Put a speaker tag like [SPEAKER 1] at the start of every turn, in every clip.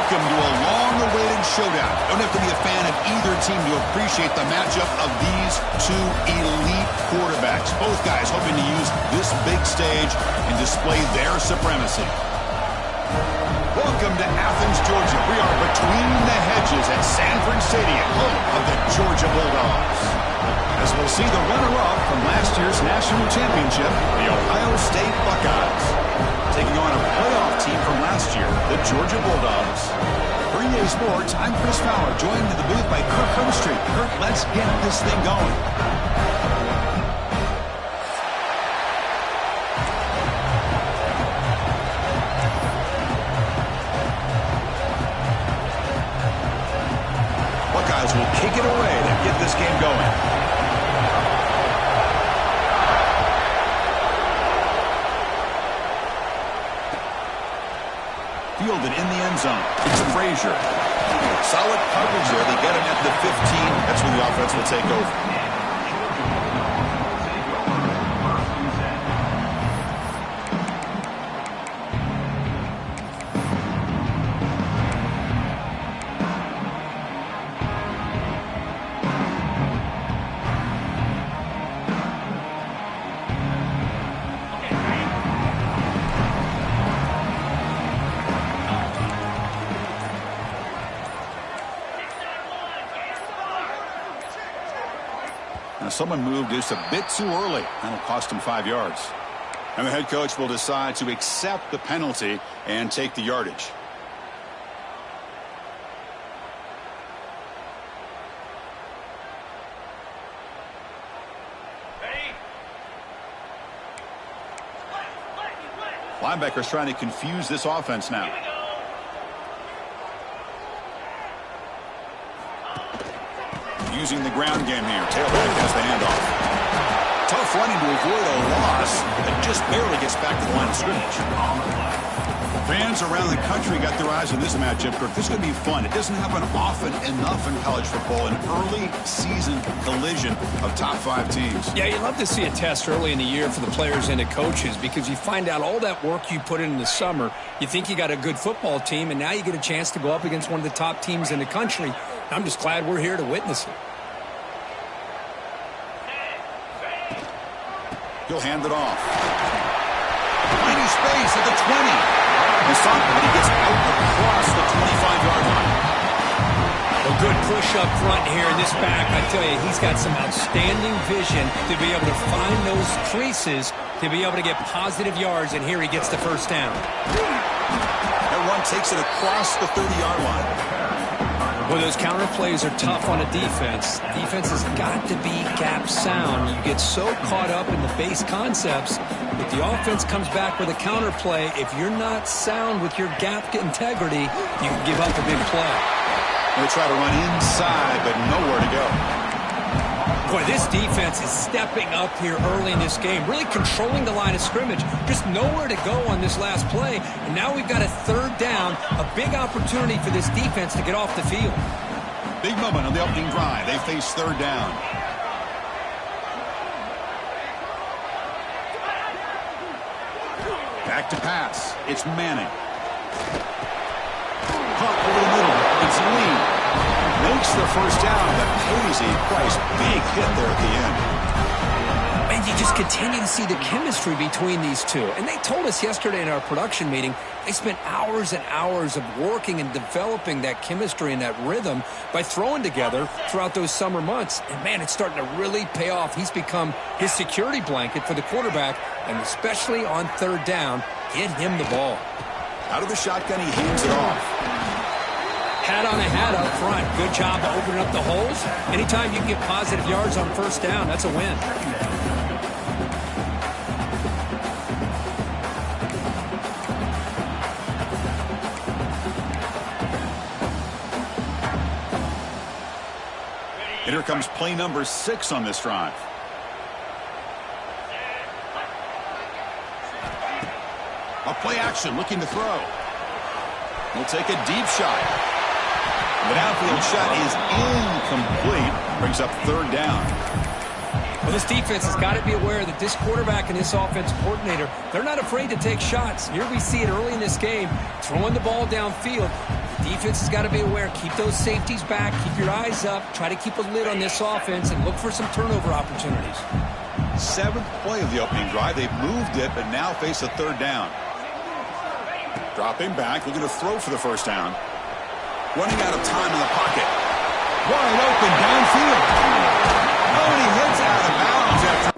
[SPEAKER 1] Welcome to a long-awaited showdown. Don't have to be a fan of either team to appreciate the matchup of these two elite quarterbacks. Both guys hoping to use this big stage and display their supremacy. Welcome to Athens, Georgia. We are between the hedges at Sanford Stadium, home of the Georgia Bulldogs. As we'll see the runner-up from last year's national championship, the Ohio State Buckeyes, taking on a playoff team from last year, the Georgia Bulldogs. For EA Sports, I'm Chris Fowler, joined in the booth by Kirk Herbstreit. Kirk, let's get this thing going. Buckeyes will kick it away to get this game going. Fielded in the end zone. It's Frazier. Solid coverage there. They get him at the 15. That's where the offense will take over. Now someone moved just a bit too early. That'll cost him 5 yards. And the head coach will decide to accept the penalty and take the yardage. Linebackers trying to confuse this offense now. Using the ground game here. Tailback has the handoff. Tough running to avoid a loss that just barely gets back to the line of scrimmage. Fans around the country got their eyes on this matchup. This is going to be fun. It doesn't happen often enough in college football. An early season collision of top 5 teams.
[SPEAKER 2] Yeah, you love to see a test early in the year for the players and the coaches because you find out all that work you put in the summer. You think you got a good football team, and now you get a chance to go up against one of the top teams in the country. I'm just glad we're here to witness it.
[SPEAKER 1] He'll hand it off. Tiny space at the 20. And he gets out across the 25-yard line.
[SPEAKER 2] A good push up front here in this back. I tell you, he's got some outstanding vision to be able to find those creases, to be able to get positive yards, and here he gets the first down.
[SPEAKER 1] That run takes it across the 30-yard line.
[SPEAKER 2] Well, those counter plays are tough on a defense. Defense has got to be gap sound. You get so caught up in the base concepts. If the offense comes back with a counter play, if you're not sound with your gap integrity, you can give up a big play.
[SPEAKER 1] They try to run inside, but nowhere to go.
[SPEAKER 2] Boy, this defense is stepping up here early in this game, really controlling the line of scrimmage. Just nowhere to go on this last play. And now we've got a third down, a big opportunity for this defense to get off the field.
[SPEAKER 1] Big moment on the opening drive. They face third down. Back to pass. It's Manning. Caught over the middle. It's Lee. Makes the first down, but pays a price. Big hit there at the end.
[SPEAKER 2] And you just continue to see the chemistry between these two. And they told us yesterday in our production meeting, they spent hours and hours of working and developing that chemistry and that rhythm by throwing together throughout those summer months. And, man, it's starting to really pay off. He's become his security blanket for the quarterback, and especially on third down, get him the ball.
[SPEAKER 1] Out of the shotgun, he hands it off.
[SPEAKER 2] Hat on a hat up front. Good job of opening up the holes. Anytime you can get positive yards on first down, that's a win.
[SPEAKER 1] And here comes play number 6 on this drive. A play action, looking to throw. He'll take a deep shot. The downfield shot is incomplete. Brings up third down.
[SPEAKER 2] Well, this defense has got to be aware that this quarterback and this offensive coordinator, they're not afraid to take shots. Here we see it early in this game, throwing the ball downfield. Defense has got to be aware. Keep those safeties back. Keep your eyes up. Try to keep a lid on this offense and look for some turnover opportunities.
[SPEAKER 1] 7th play of the opening drive. They've moved it, but now face a 3rd down. Dropping back, looking to throw for the 1st down. Running out of time in the pocket. Wide open downfield. Oh, and he hits out of bounds after.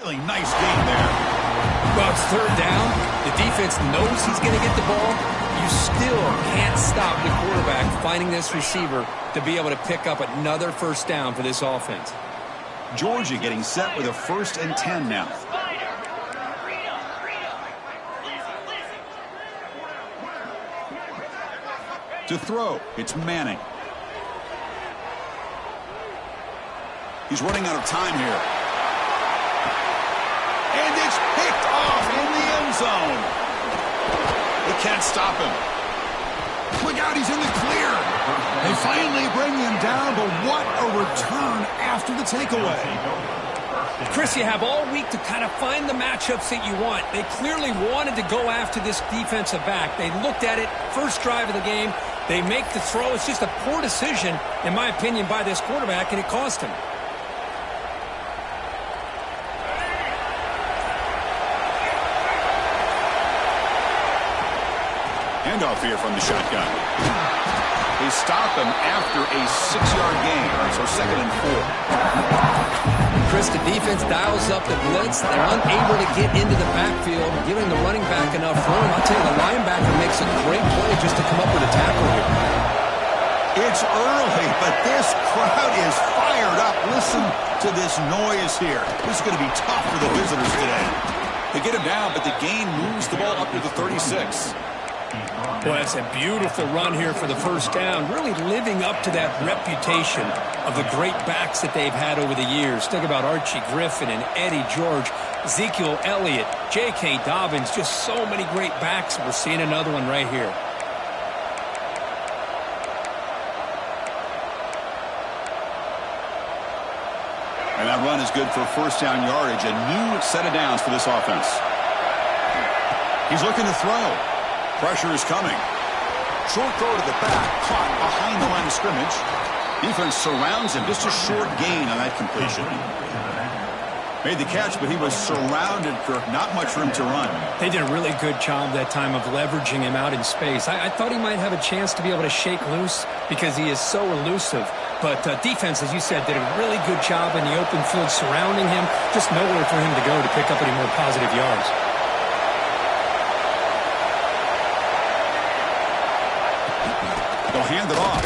[SPEAKER 1] Really nice game there.
[SPEAKER 2] Well, it's 3rd down. The defense knows he's going to get the ball. You still can't stop the quarterback finding this receiver to be able to pick up another 1st down for this offense.
[SPEAKER 1] Georgia getting set with a 1st and 10 now. To throw, it's Manning. He's running out of time here. And it's picked off in the end zone. They can't stop him. Look out, he's in the clear. They finally bring him down, but what a return after the takeaway.
[SPEAKER 2] Chris, you have all week to kind of find the matchups that you want. They clearly wanted to go after this defensive back. They looked at it, first drive of the game. They make the throw. It's just a poor decision, in my opinion, by this quarterback, and it cost him.
[SPEAKER 1] Handoff here from the shotgun. They stop him after a 6-yard gain, so 2nd and 4.
[SPEAKER 2] Chris, the defense dials up the blitz. They're unable to get into the backfield, giving the running back enough room. I'll tell you, the linebacker makes a great play just to come up with a tackle here.
[SPEAKER 1] It's early, but this crowd is fired up. Listen to this noise here. This is going to be tough for the visitors today. They get him down, but the gain moves the ball up to the 36.
[SPEAKER 2] Well, that's a beautiful run here for the 1st down, really living up to that reputation of the great backs that they've had over the years. Think about Archie Griffin and Eddie George, Ezekiel Elliott, J.K. Dobbins, just so many great backs. We're seeing another one right here.
[SPEAKER 1] And that run is good for first down yardage. A new set of downs for this offense. He's looking to throw. Pressure is coming. Short throw to the back, caught behind the line of scrimmage. Defense surrounds him. Just a short gain on that completion. Made the catch, but he was surrounded for not much room to run.
[SPEAKER 2] They did a really good job that time of leveraging him out in space. I thought he might have a chance to be able to shake loose because he is so elusive. But defense, as you said, did a really good job in the open field surrounding him. Just nowhere for him to go to pick up any more positive yards.
[SPEAKER 1] They'll hand it off.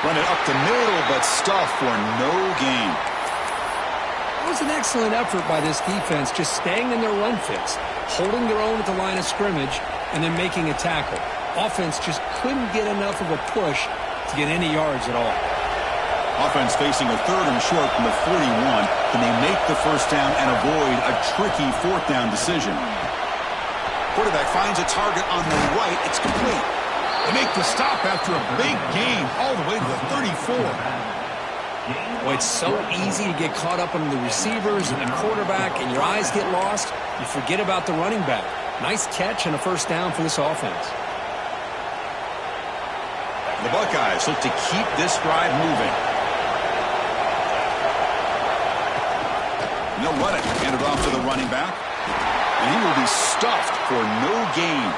[SPEAKER 1] Run it up the middle, but stuffed for no gain.
[SPEAKER 2] It was an excellent effort by this defense, just staying in their run fits, holding their own at the line of scrimmage, and then making a tackle. Offense just couldn't get enough of a push to get any yards at all.
[SPEAKER 1] Offense facing a third and short from the 41. Can they make the first down and avoid a tricky fourth down decision? Quarterback finds a target on the right. It's complete. They make the stop after a big gain all the way to the 34.
[SPEAKER 2] Well, it's so easy to get caught up on the receivers and the quarterback, and your eyes get lost. You forget about the running back. Nice catch and a first down for this offense.
[SPEAKER 1] The Buckeyes look to keep this drive moving. And they'll run it. Hand it off to the running back. And he will be stuffed for no gain.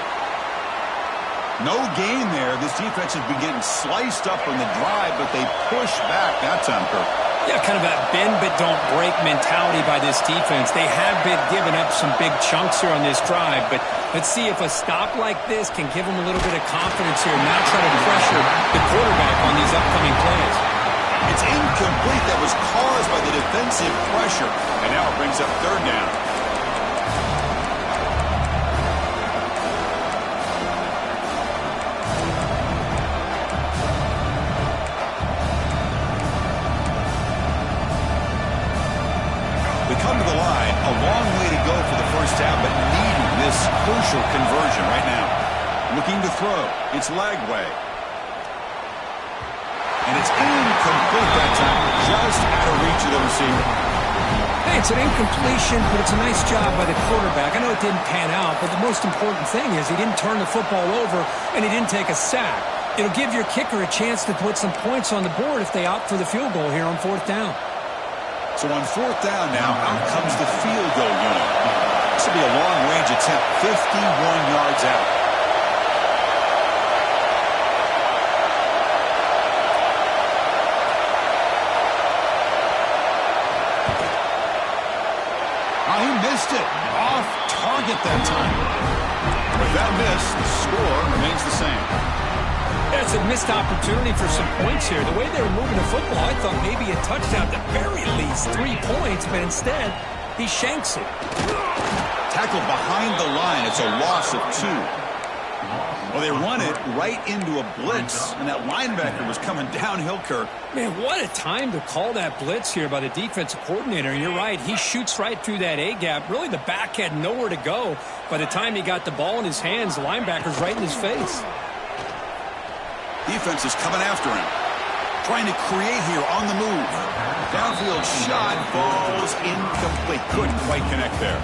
[SPEAKER 1] No gain there. This defense has been getting sliced up on the drive, but they push back that time, Kirk.
[SPEAKER 2] Yeah, kind of that bend but don't break mentality by this defense. They have been giving up some big chunks here on this drive, but let's see if a stop like this can give them a little bit of confidence here and not try to pressure the quarterback on these upcoming plays.
[SPEAKER 1] It's incomplete. That was caused by the defensive pressure, and now it brings up third down. Come to the line, a long way to go for the first down, but needing this crucial conversion right now. Looking to throw. It's Lagway. And it's incomplete that time, just out of reach of the receiver.
[SPEAKER 2] Hey, it's an incompletion, but it's a nice job by the quarterback. I know it didn't pan out, but the most important thing is he didn't turn the football over and he didn't take a sack. It'll give your kicker a chance to put some points on the board if they opt for the field goal here on fourth down.
[SPEAKER 1] So on fourth down now, out comes the field goal unit. This will be a long-range attempt, 51 yards out. Oh, he missed it. Off target that time. With that miss, the score remains the same.
[SPEAKER 2] That's a missed opportunity for some points here. The way they were moving the football, I thought maybe a touchdown, at the very least 3 points, but instead, he shanks it.
[SPEAKER 1] Tackled behind the line. It's a loss of 2. Well, they run it right into a blitz, and that linebacker was coming downhill, Kirk.
[SPEAKER 2] Man, what a time to call that blitz here by the defensive coordinator. And you're right, he shoots right through that A-gap. Really, the back had nowhere to go. By the time he got the ball in his hands, the linebacker's right in his face.
[SPEAKER 1] Defense is coming after him. Trying to create here on the move. Downfield shot falls incomplete. Couldn't quite connect there.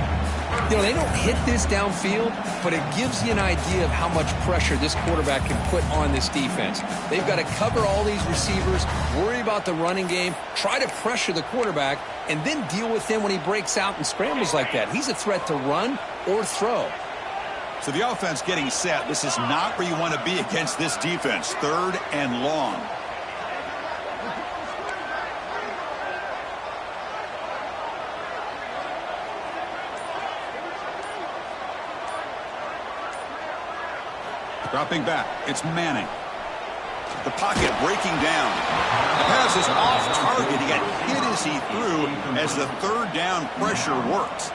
[SPEAKER 2] You know, they don't hit this downfield, but it gives you an idea of how much pressure this quarterback can put on this defense. They've got to cover all these receivers, worry about the running game, try to pressure the quarterback, and then deal with him when he breaks out and scrambles like that. He's a threat to run or throw.
[SPEAKER 1] So the offense getting set. This is not where you want to be against this defense. Third and long. Dropping back. It's Manning. The pocket breaking down. The pass is off target. He got hit as he threw as the third down pressure worked.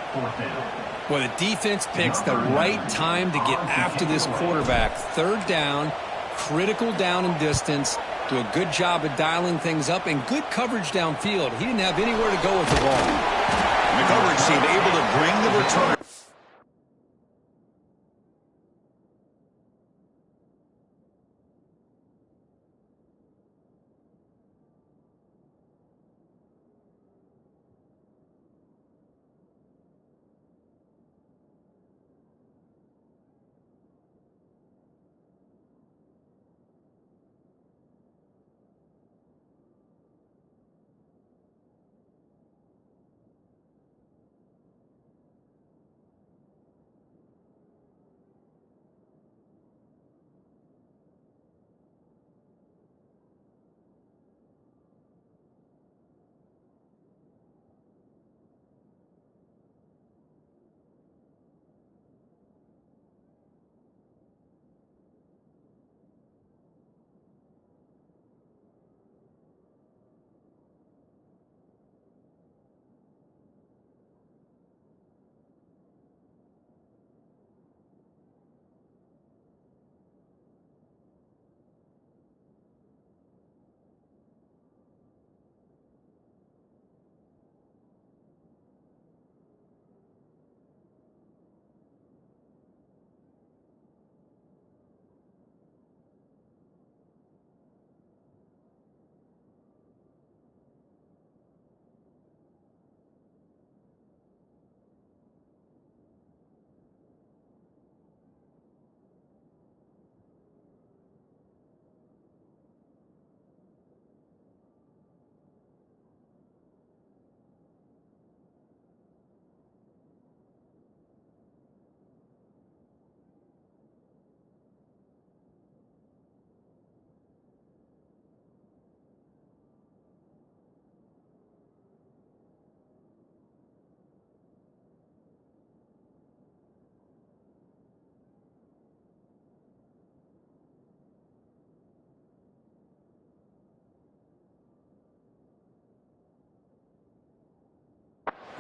[SPEAKER 2] Well, the defense picks the right time to get after this quarterback. Third down, critical down and distance. Do a good job of dialing things up and good coverage downfield. He didn't have anywhere to go with the ball.
[SPEAKER 1] And the coverage team able to bring the return.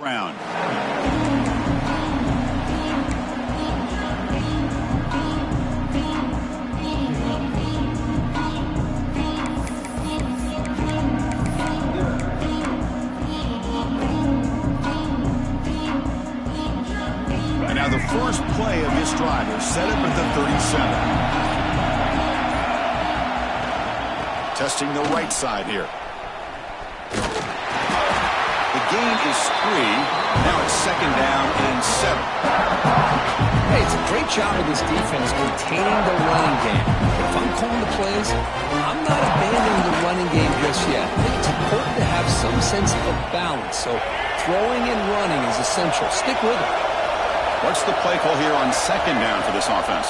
[SPEAKER 1] round. And now the first play of this drive is set up at the 37. Testing the right side here. The gain is 3. Now it's 2nd down and 7.
[SPEAKER 2] Hey, it's a great job of this defense containing the running game. But if I'm calling the plays, I'm not abandoning the running game just yet. I think it's important to have some sense of balance. So throwing and running is essential. Stick with it.
[SPEAKER 1] What's the play call here on 2nd down for this offense?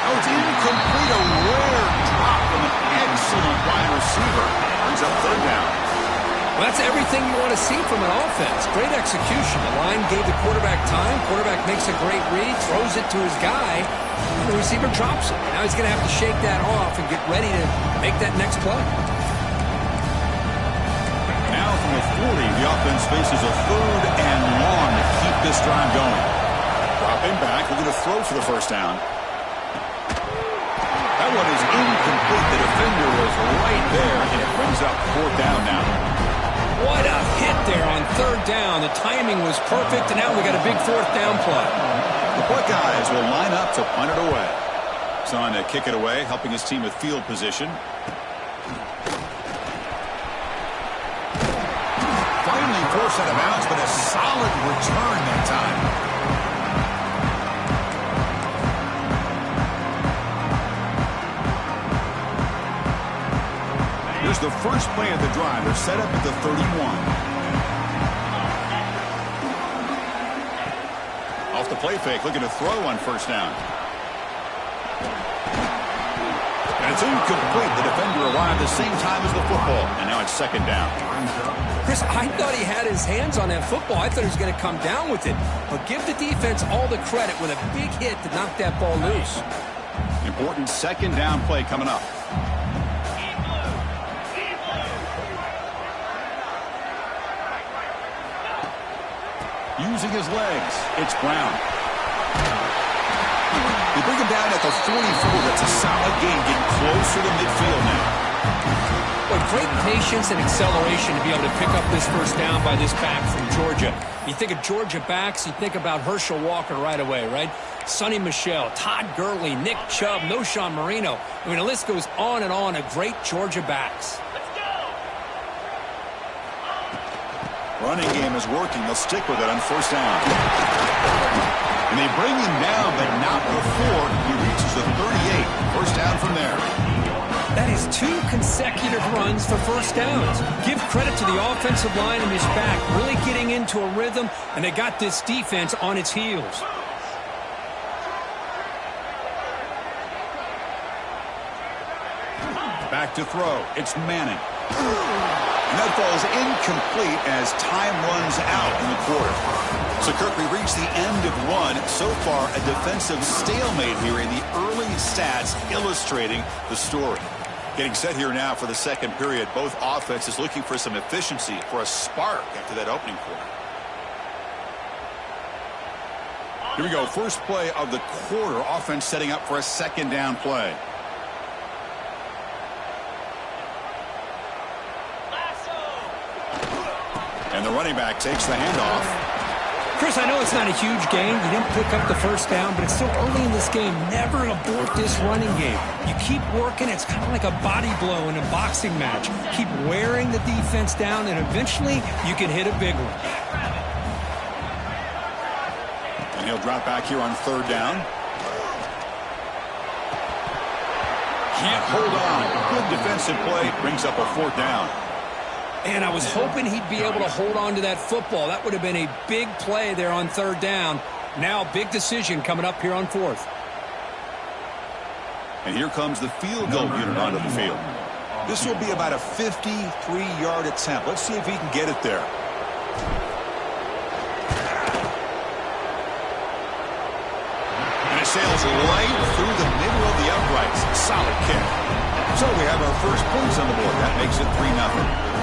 [SPEAKER 1] Oh, it's incomplete. A rare drop from an excellent wide receiver. Brings up 3rd down.
[SPEAKER 2] Well, that's everything you want to see from an offense. Great execution. The line gave the quarterback time. Quarterback makes a great read, throws it to his guy, and the receiver drops it. Now he's going to have to shake that off and get ready to make that next play.
[SPEAKER 1] Now from the 40, the offense faces a 3rd and long to keep this drive going. Dropping back, we're going to throw for the 1st down. That one is incomplete. The defender was right there, and it brings up 4th down now.
[SPEAKER 2] What a hit there on 3rd down. The timing was perfect, and now we got a big 4th down play.
[SPEAKER 1] The Buckeyes will line up to punt it away. Son to kick it away, helping his team with field position. Finally forced out of bounds, but a solid return that time. Here's the first play of the drive. They're set up at the 31. Off the play fake, looking to throw on 1st down. And it's incomplete. The defender arrived the same time as the football. And now it's 2nd down.
[SPEAKER 2] Chris, I thought he had his hands on that football. I thought he was going to come down with it. But give the defense all the credit with a big hit to knock that ball loose.
[SPEAKER 1] Important 2nd down play coming up. Using his legs, it's Brown. They bring him down at the 44. That's a solid gain, getting closer to midfield now.
[SPEAKER 2] Well, great patience and acceleration to be able to pick up this 1st down by this back from Georgia. You think of Georgia backs, you think about Herschel Walker right away, right? Sonny Michel, Todd Gurley, Nick Chubb, Noshawn Marino. I mean, the list goes on and on of great Georgia backs.
[SPEAKER 1] Running game is working. They'll stick with it on 1st down. And they bring him down, but not before he reaches the 38. 1st down from there.
[SPEAKER 2] That is 2 consecutive runs for 1st downs. Give credit to the offensive line and his back, really getting into a rhythm, and they got this defense on its heels.
[SPEAKER 1] Back to throw. It's Manning. And that falls incomplete as time runs out in the quarter. So, Kirk, we reached the end of 1. So far, a defensive stalemate here in the early stats illustrating the story. Getting set here now for the 2nd period. Both offenses looking for some efficiency, for a spark after that opening quarter. Here we go. First play of the quarter. Offense setting up for a 2nd down play. And the running back takes the handoff.
[SPEAKER 2] Chris, I know it's not a huge gain. You didn't pick up the 1st down, but it's still early in this game. Never abort this running game. You keep working. It's kind of like a body blow in a boxing match. Keep wearing the defense down, and eventually you can hit a big one.
[SPEAKER 1] And he'll drop back here on 3rd down. Can't hold on. Good defensive play. Brings up a 4th down.
[SPEAKER 2] And I was hoping he'd be able to hold on to that football. That would have been a big play there on 3rd down. Now, big decision coming up here on 4th.
[SPEAKER 1] And here comes the field goal unit onto the field. This will be about a 53-yard attempt. Let's see if he can get it there. And it sails right through the middle of the uprights. Solid kick. So we have our first points on the board. That makes it 3-0.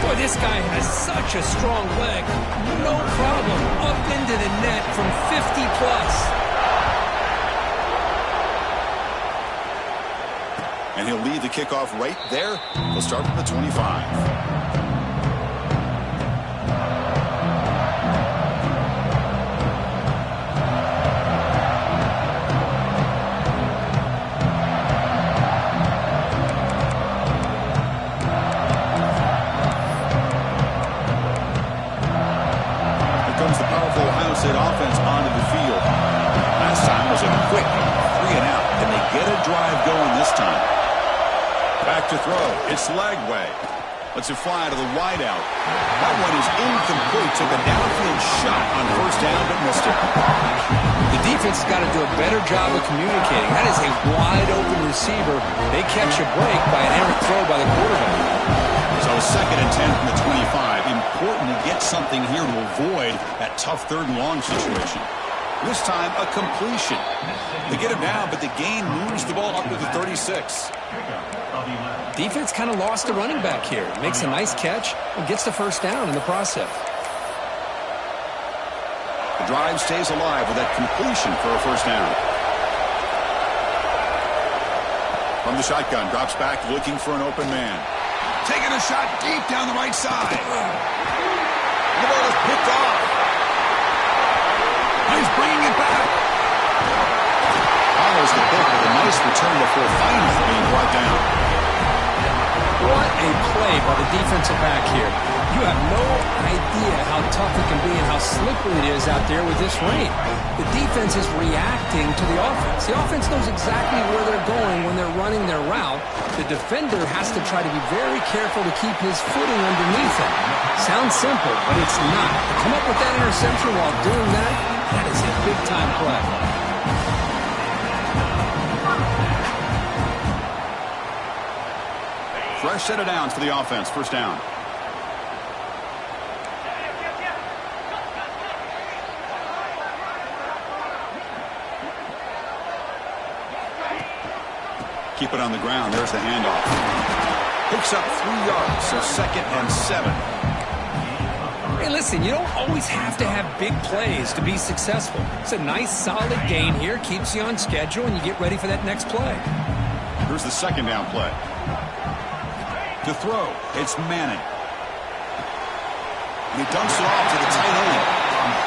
[SPEAKER 2] Boy, this guy has such a strong leg. No problem. Up into the net from 50 plus.
[SPEAKER 1] And he'll lead the kickoff right there. He'll start from the 25. State offense onto the field. Last time was a quick 3-and-out. Can they get a drive going this time? Back to throw. It's Lagway. Lets it fly to the wideout. That one is incomplete. Took a downfield shot on first down, but missed it.
[SPEAKER 2] The defense has got to do a better job of communicating. That is a wide-open receiver. They catch a break by an errant throw by the quarterback.
[SPEAKER 1] So 2nd and 10 from the 25. Important to get something here to avoid that tough 3rd and long situation. This time, a completion. They get it down, but the gain moves the ball up to the 36.
[SPEAKER 2] Defense kind of lost a running back here. Makes a nice catch and gets the first down in the process.
[SPEAKER 1] The drive stays alive with that completion for a first down. From the shotgun, drops back looking for an open man. Taking a shot deep down the right side. The ball is picked off. He's bringing it back. Follows the pick with a nice return before finally being brought down.
[SPEAKER 2] What a play by the defensive back here. You have no idea how tough it can be and how slippery it is out there with this rain. The defense is reacting to the offense. The offense knows exactly where they're going when they're running their route. The defender has to try to be very careful to keep his footing underneath him. Sounds simple, but it's not. To come up with that interception while doing that, that is a big-time play.
[SPEAKER 1] Fresh set of downs for the offense. First down. Keep it on the ground. There's the handoff. Picks up 3 yards, so 2nd and 7.
[SPEAKER 2] Hey, listen, you don't always have to have big plays to be successful. It's a nice, solid gain here. Keeps you on schedule, and you get ready for that next play.
[SPEAKER 1] Here's the 2nd down play. To throw, it's Manning. And he dumps it off to the tight end.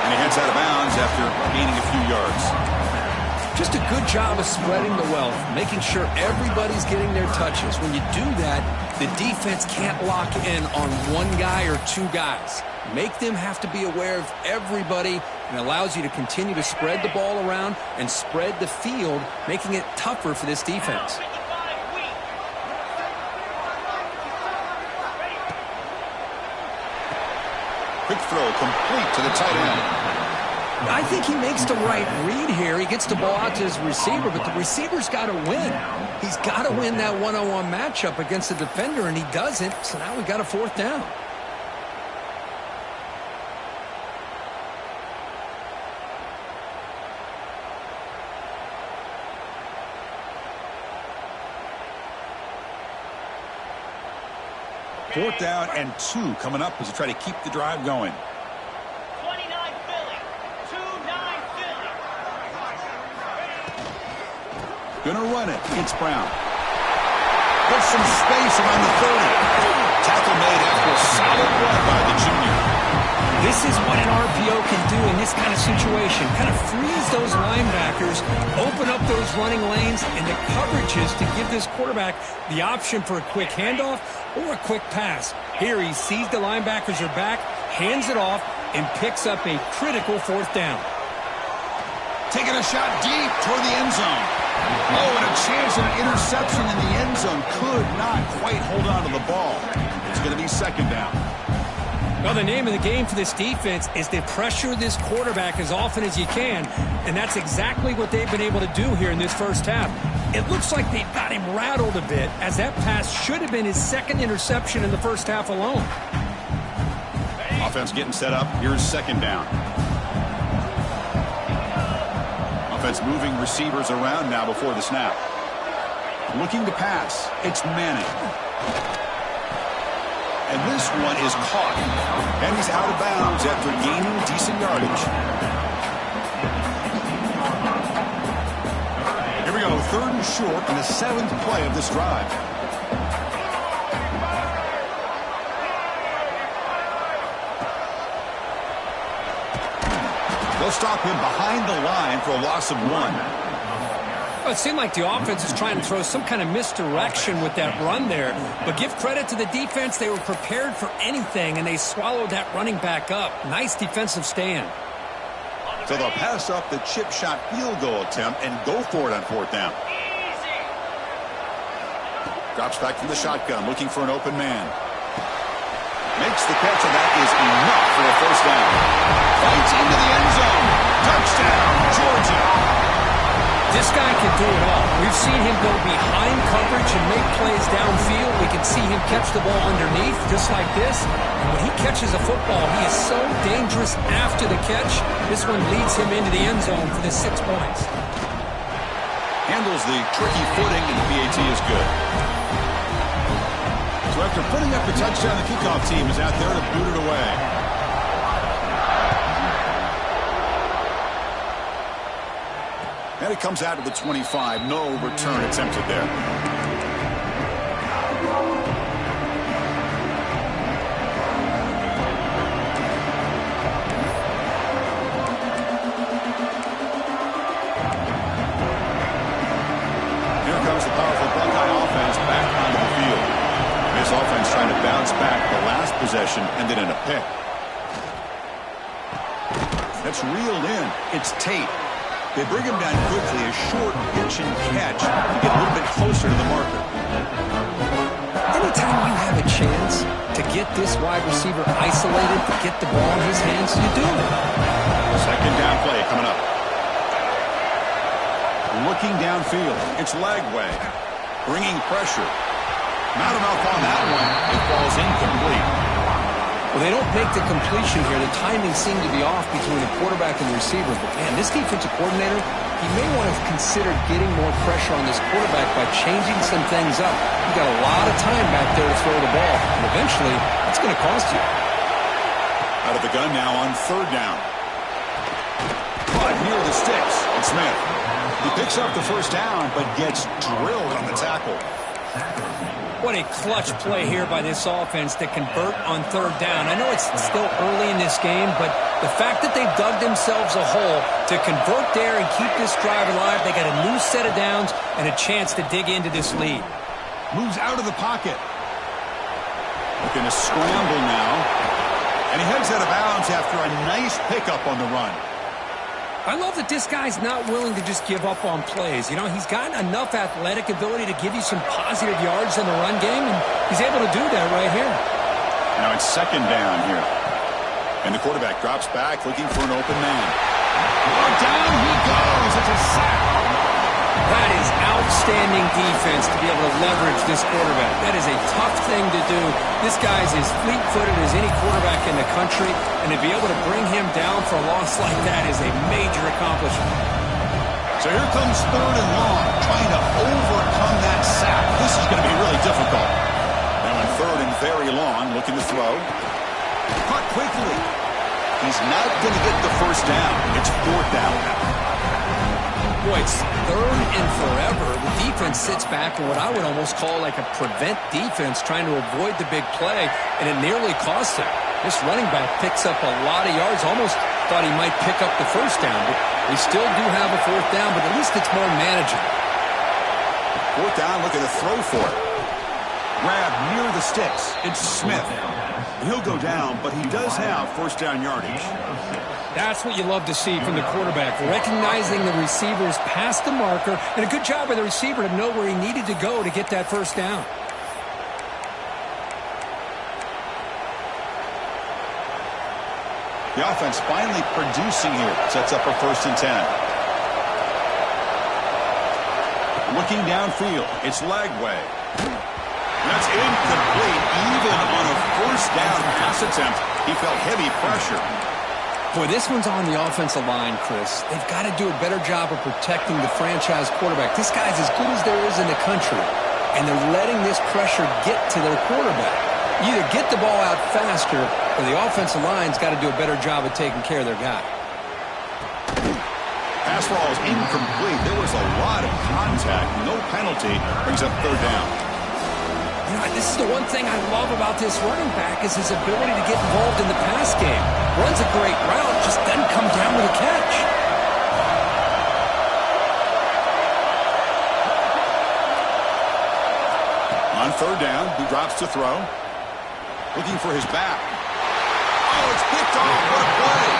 [SPEAKER 1] And he heads out of bounds after gaining a few yards.
[SPEAKER 2] Just a good job of spreading the wealth, making sure everybody's getting their touches. When you do that, the defense can't lock in on one guy or 2 guys. Make them have to be aware of everybody, and allows you to continue to spread the ball around and spread the field, making it tougher for this defense.
[SPEAKER 1] Quick throw, complete to the tight end.
[SPEAKER 2] I think he makes the right read here. He gets the ball out to his receiver, but the receiver's got to win. He's got to win that one-on-one matchup against the defender, and he doesn't, so now we've got a 4th down.
[SPEAKER 1] Fourth down and 2 coming up as you try to keep the drive going.
[SPEAKER 3] 29 Philly. 2-9 Philly.
[SPEAKER 1] Gonna run it. It's Brown. Gets some space around the 30. Tackle made after a solid run by the junior.
[SPEAKER 2] This is what an RPO can do in this kind of situation. Kind of freeze those linebackers, open up those running lanes, and the coverages to give this quarterback the option for a quick handoff or a quick pass. Here he sees the linebackers are back, hands it off, and picks up a critical 4th down.
[SPEAKER 1] Taking a shot deep toward the end zone. Oh, and a chance at an interception in the end zone. Could not quite hold on to the ball. It's going to be 2nd down.
[SPEAKER 2] Well, the name of the game for this defense is to pressure this quarterback as often as you can, and that's exactly what they've been able to do here in this first half. It looks like they've got him rattled a bit, as that pass should have been his 2nd interception in the first half alone.
[SPEAKER 1] Offense getting set up. Here's 2nd down. Offense moving receivers around now before the snap. Looking to pass. It's Manning. and this one is caught. And he's out of bounds after gaining decent yardage. Here we go, 3rd and short in the 7th play of this drive. They'll stop him behind the line for a loss of 1.
[SPEAKER 2] Well, it seemed like the offense is trying to throw some kind of misdirection with that run there. But give credit to the defense. They were prepared for anything, and they swallowed that running back up. Nice defensive stand.
[SPEAKER 1] So they'll pass up the chip shot field goal attempt and go for it on 4th down. Drops back from the shotgun, looking for an open man. Makes the catch, and that is enough for a 1st down. Fights into the end zone. Touchdown, Georgia.
[SPEAKER 2] This guy can do it all. We've seen him go behind coverage and make plays downfield. We can see him catch the ball underneath, just like this. And when he catches a football, he is so dangerous after the catch. This one leads him into the end zone for the 6 points.
[SPEAKER 1] Handles the tricky footing, and the PAT is good. So after putting up the touchdown, the kickoff team is out there to boot it away. And it comes out of the 25. No return attempted there. Here comes the powerful Buckeye offense back onto the field. This offense trying to bounce back. The last possession ended in a pick. That's reeled in. It's Tate. They bring him down quickly, a short pitch and catch to get a little bit closer to the marker.
[SPEAKER 2] Anytime you have a chance to get this wide receiver isolated, to get the ball in his hands, you do it.
[SPEAKER 1] 2nd down play coming up. Looking downfield. It's Lagway. Bringing pressure. Not enough on that one. It falls incomplete.
[SPEAKER 2] Well, they don't make the completion here. The timing seemed to be off between the quarterback and the receiver. But, man, this defensive coordinator, he may want to consider getting more pressure on this quarterback by changing some things up. You got a lot of time back there to throw the ball. And eventually, it's going to cost you.
[SPEAKER 1] Out of the gun now on 3rd down. Caught near the sticks. And Smith. He picks up the 1st down, but gets drilled on the tackle.
[SPEAKER 2] What a clutch play here by this offense to convert on 3rd down. I know it's still early in this game, but the fact that they've dug themselves a hole to convert there and keep this drive alive, they got a new set of downs and a chance to dig into this lead.
[SPEAKER 1] Moves out of the pocket. Looking to scramble now. And he heads out of bounds after a nice pickup on the run.
[SPEAKER 2] I love that this guy's not willing to just give up on plays. You know, he's got enough athletic ability to give you some positive yards in the run game, and he's able to do that right here.
[SPEAKER 1] Now it's 2nd down here. And the quarterback drops back, looking for an open man. Oh, down he goes. It's a sack.
[SPEAKER 2] That is outstanding defense to be able to leverage this quarterback. That is a tough thing to do. This guy's as fleet-footed as any quarterback in the country, and to be able to bring him down for a loss like that is a major accomplishment.
[SPEAKER 1] So here comes 3rd and long, trying to overcome that sack. This is going to be really difficult. Now in 3rd and very long, looking to throw. Caught quickly. He's not going to get the 1st down. It's 4th down now.
[SPEAKER 2] Boy, it's 3rd and forever. The defense sits back in what I would almost call like a prevent defense, trying to avoid the big play, and it nearly cost him. This running back picks up a lot of yards. Almost thought he might pick up the 1st down, but we still do have a 4th down, but at least it's more manageable.
[SPEAKER 1] 4th down, looking to throw for it. Grab near the sticks. It's Smith. He'll go down, but he does have 1st down yardage.
[SPEAKER 2] That's what you love to see from the quarterback, recognizing the receivers past the marker, and a good job by the receiver to know where he needed to go to get that 1st down.
[SPEAKER 1] The offense finally producing here. Sets up a 1st and 10. Looking downfield. It's Lagway. That's incomplete. Even on a 1st down pass attempt, he felt heavy pressure.
[SPEAKER 2] Boy, this one's on the offensive line, Chris. They've got to do a better job of protecting the franchise quarterback. This guy's as good as there is in the country, and they're letting this pressure get to their quarterback. You either get the ball out faster, or the offensive line's got to do a better job of taking care of their guy.
[SPEAKER 1] Pass ball is incomplete. There was a lot of contact. No penalty. Brings up third down.
[SPEAKER 2] You know, this is the one thing I love about this running back is his ability to get involved in the pass game. Runs a great route, just doesn't come down with a catch.
[SPEAKER 1] On third down, he drops to throw. Looking for his back. Oh, it's picked off. What a play.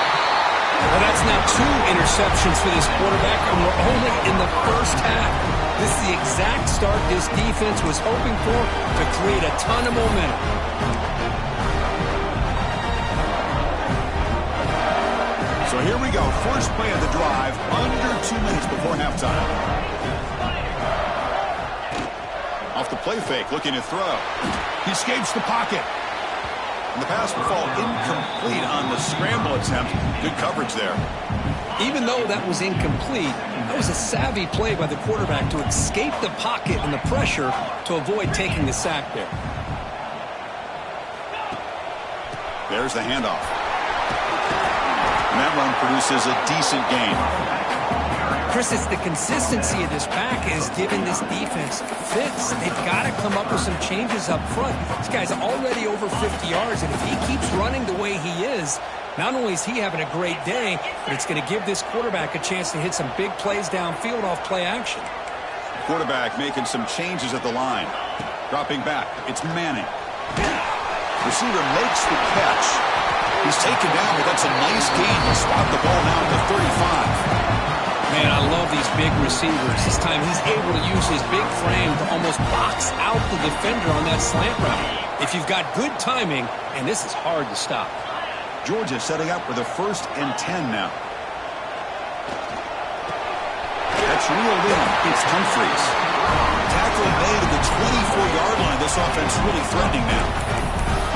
[SPEAKER 2] Well, that's now 2 interceptions for this quarterback, and we're only in the first half. This is the exact start this defense was hoping for to create a ton of momentum.
[SPEAKER 1] So here we go. First play of the drive, under 2 minutes before halftime. Off the play fake, looking to throw. He escapes the pocket. And the pass will fall incomplete on the scramble attempt. Good coverage there.
[SPEAKER 2] Even though that was incomplete, that was a savvy play by the quarterback to escape the pocket and the pressure to avoid taking the sack there.
[SPEAKER 1] There's the handoff. And that run produces a decent gain.
[SPEAKER 2] Chris, it's the consistency of this pack is giving this defense fits. They've got to come up with some changes up front. This guy's already over 50 yards, and if he keeps running the way he is, not only is he having a great day, but it's going to give this quarterback a chance to hit some big plays downfield off play action.
[SPEAKER 1] Quarterback making some changes at the line. Dropping back. It's Manning. Receiver makes the catch. He's taken down, but that's a nice gain to spot the ball now at the 35.
[SPEAKER 2] Man, I love these big receivers. This time he's able to use his big frame to almost box out the defender on that slant route. If you've got good timing, and this is hard to stop.
[SPEAKER 1] Georgia setting up for the 1st and 10 now. That's reeled in. It's Humphries. Tackle made at the 24-yard line. This offense really threatening now.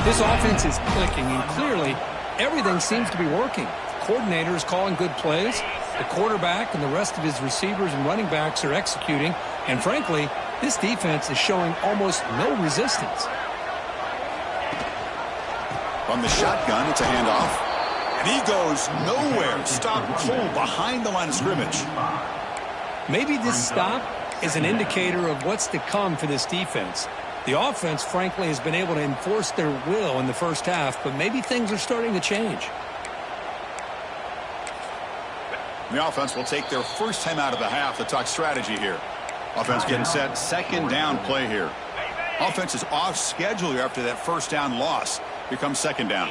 [SPEAKER 2] This offense is clicking, and clearly everything seems to be working. The coordinator is calling good plays. The quarterback and the rest of his receivers and running backs are executing. And frankly, this defense is showing almost no resistance.
[SPEAKER 1] From the shotgun, it's a handoff. And he goes nowhere. Stop cold behind the line of scrimmage.
[SPEAKER 2] Maybe this stop is an indicator of what's to come for this defense. The offense, frankly, has been able to enforce their will in the first half, but maybe things are starting to change.
[SPEAKER 1] The offense will take their first time out of the half to talk strategy here. Offense getting set, second down play here. Offense is off schedule here after that first down loss. Here comes second down.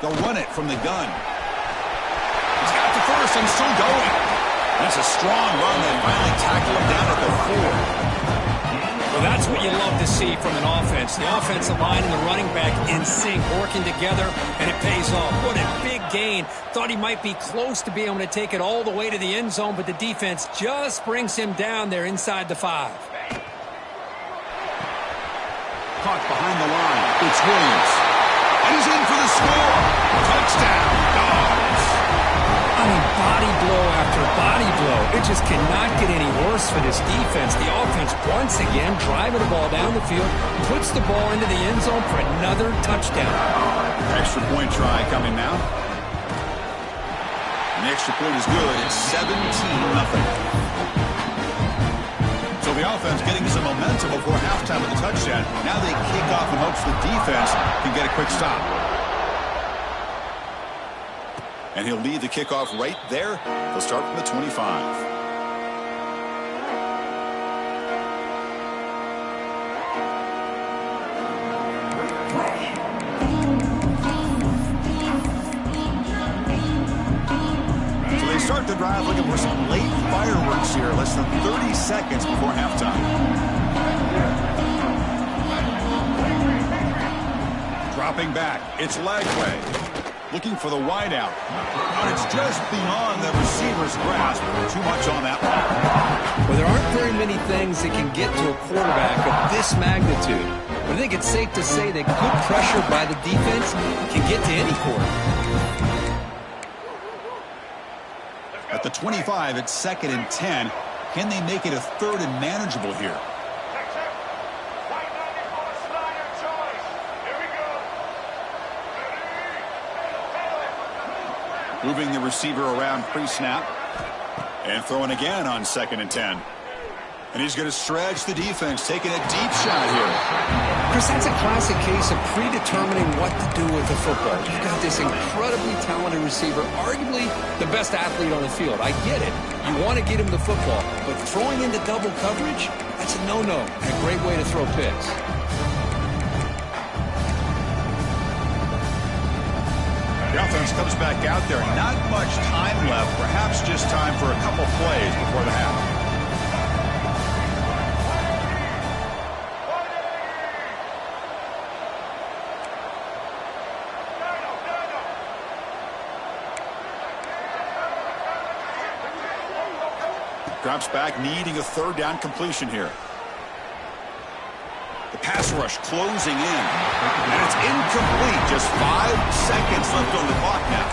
[SPEAKER 1] They'll run it from the gun. He's got the first and still going. That's a strong run. They finally tackle him down at the 4.
[SPEAKER 2] Well, that's what you love to see from an offense. The offensive line and the running back in sync, working together, and it pays off. What a big gain. Thought he might be close to being able to take it all the way to the end zone, but the defense just brings him down there inside the 5.
[SPEAKER 1] Caught behind the line. It's Williams. And he's in for the score. Touchdown, Dogs.
[SPEAKER 2] I mean, body blow after body blow. It just cannot get any worse for this defense. The offense, once again, driving the ball down the field, puts the ball into the end zone for another touchdown.
[SPEAKER 1] Extra point try coming now. And the extra point is good. It's 17-0. So the offense getting some momentum before halftime with the touchdown. Now they kick off in hopes the defense can get a quick stop. And he'll lead the kickoff right there. He'll start from the 25. So they start the drive looking for some late fireworks here. Less than 30 seconds before halftime. Dropping back. It's Lagway. Looking for the wideout. But it's just beyond the receiver's grasp. Too much on that one.
[SPEAKER 2] Well, there aren't very many things that can get to a quarterback of this magnitude. But I think it's safe to say that good pressure by the defense can get to any quarterback.
[SPEAKER 1] At the 25, it's 2nd and 10. Can they make it a 3rd and manageable here? Moving the receiver around pre-snap. And throwing again on 2nd and 10. And he's going to stretch the defense, taking a deep shot here.
[SPEAKER 2] Chris, that's a classic case of predetermining what to do with the football. You've got this incredibly talented receiver, arguably the best athlete on the field. I get it. You want to get him the football. But throwing into double coverage, that's a no-no. And a great way to throw picks.
[SPEAKER 1] The offense comes back out there. Not much time left. Perhaps just time for a couple plays before the half. Drops back, needing a 3rd down completion here. The pass rush closing in. And it's incomplete. Just 5 seconds left on the clock now.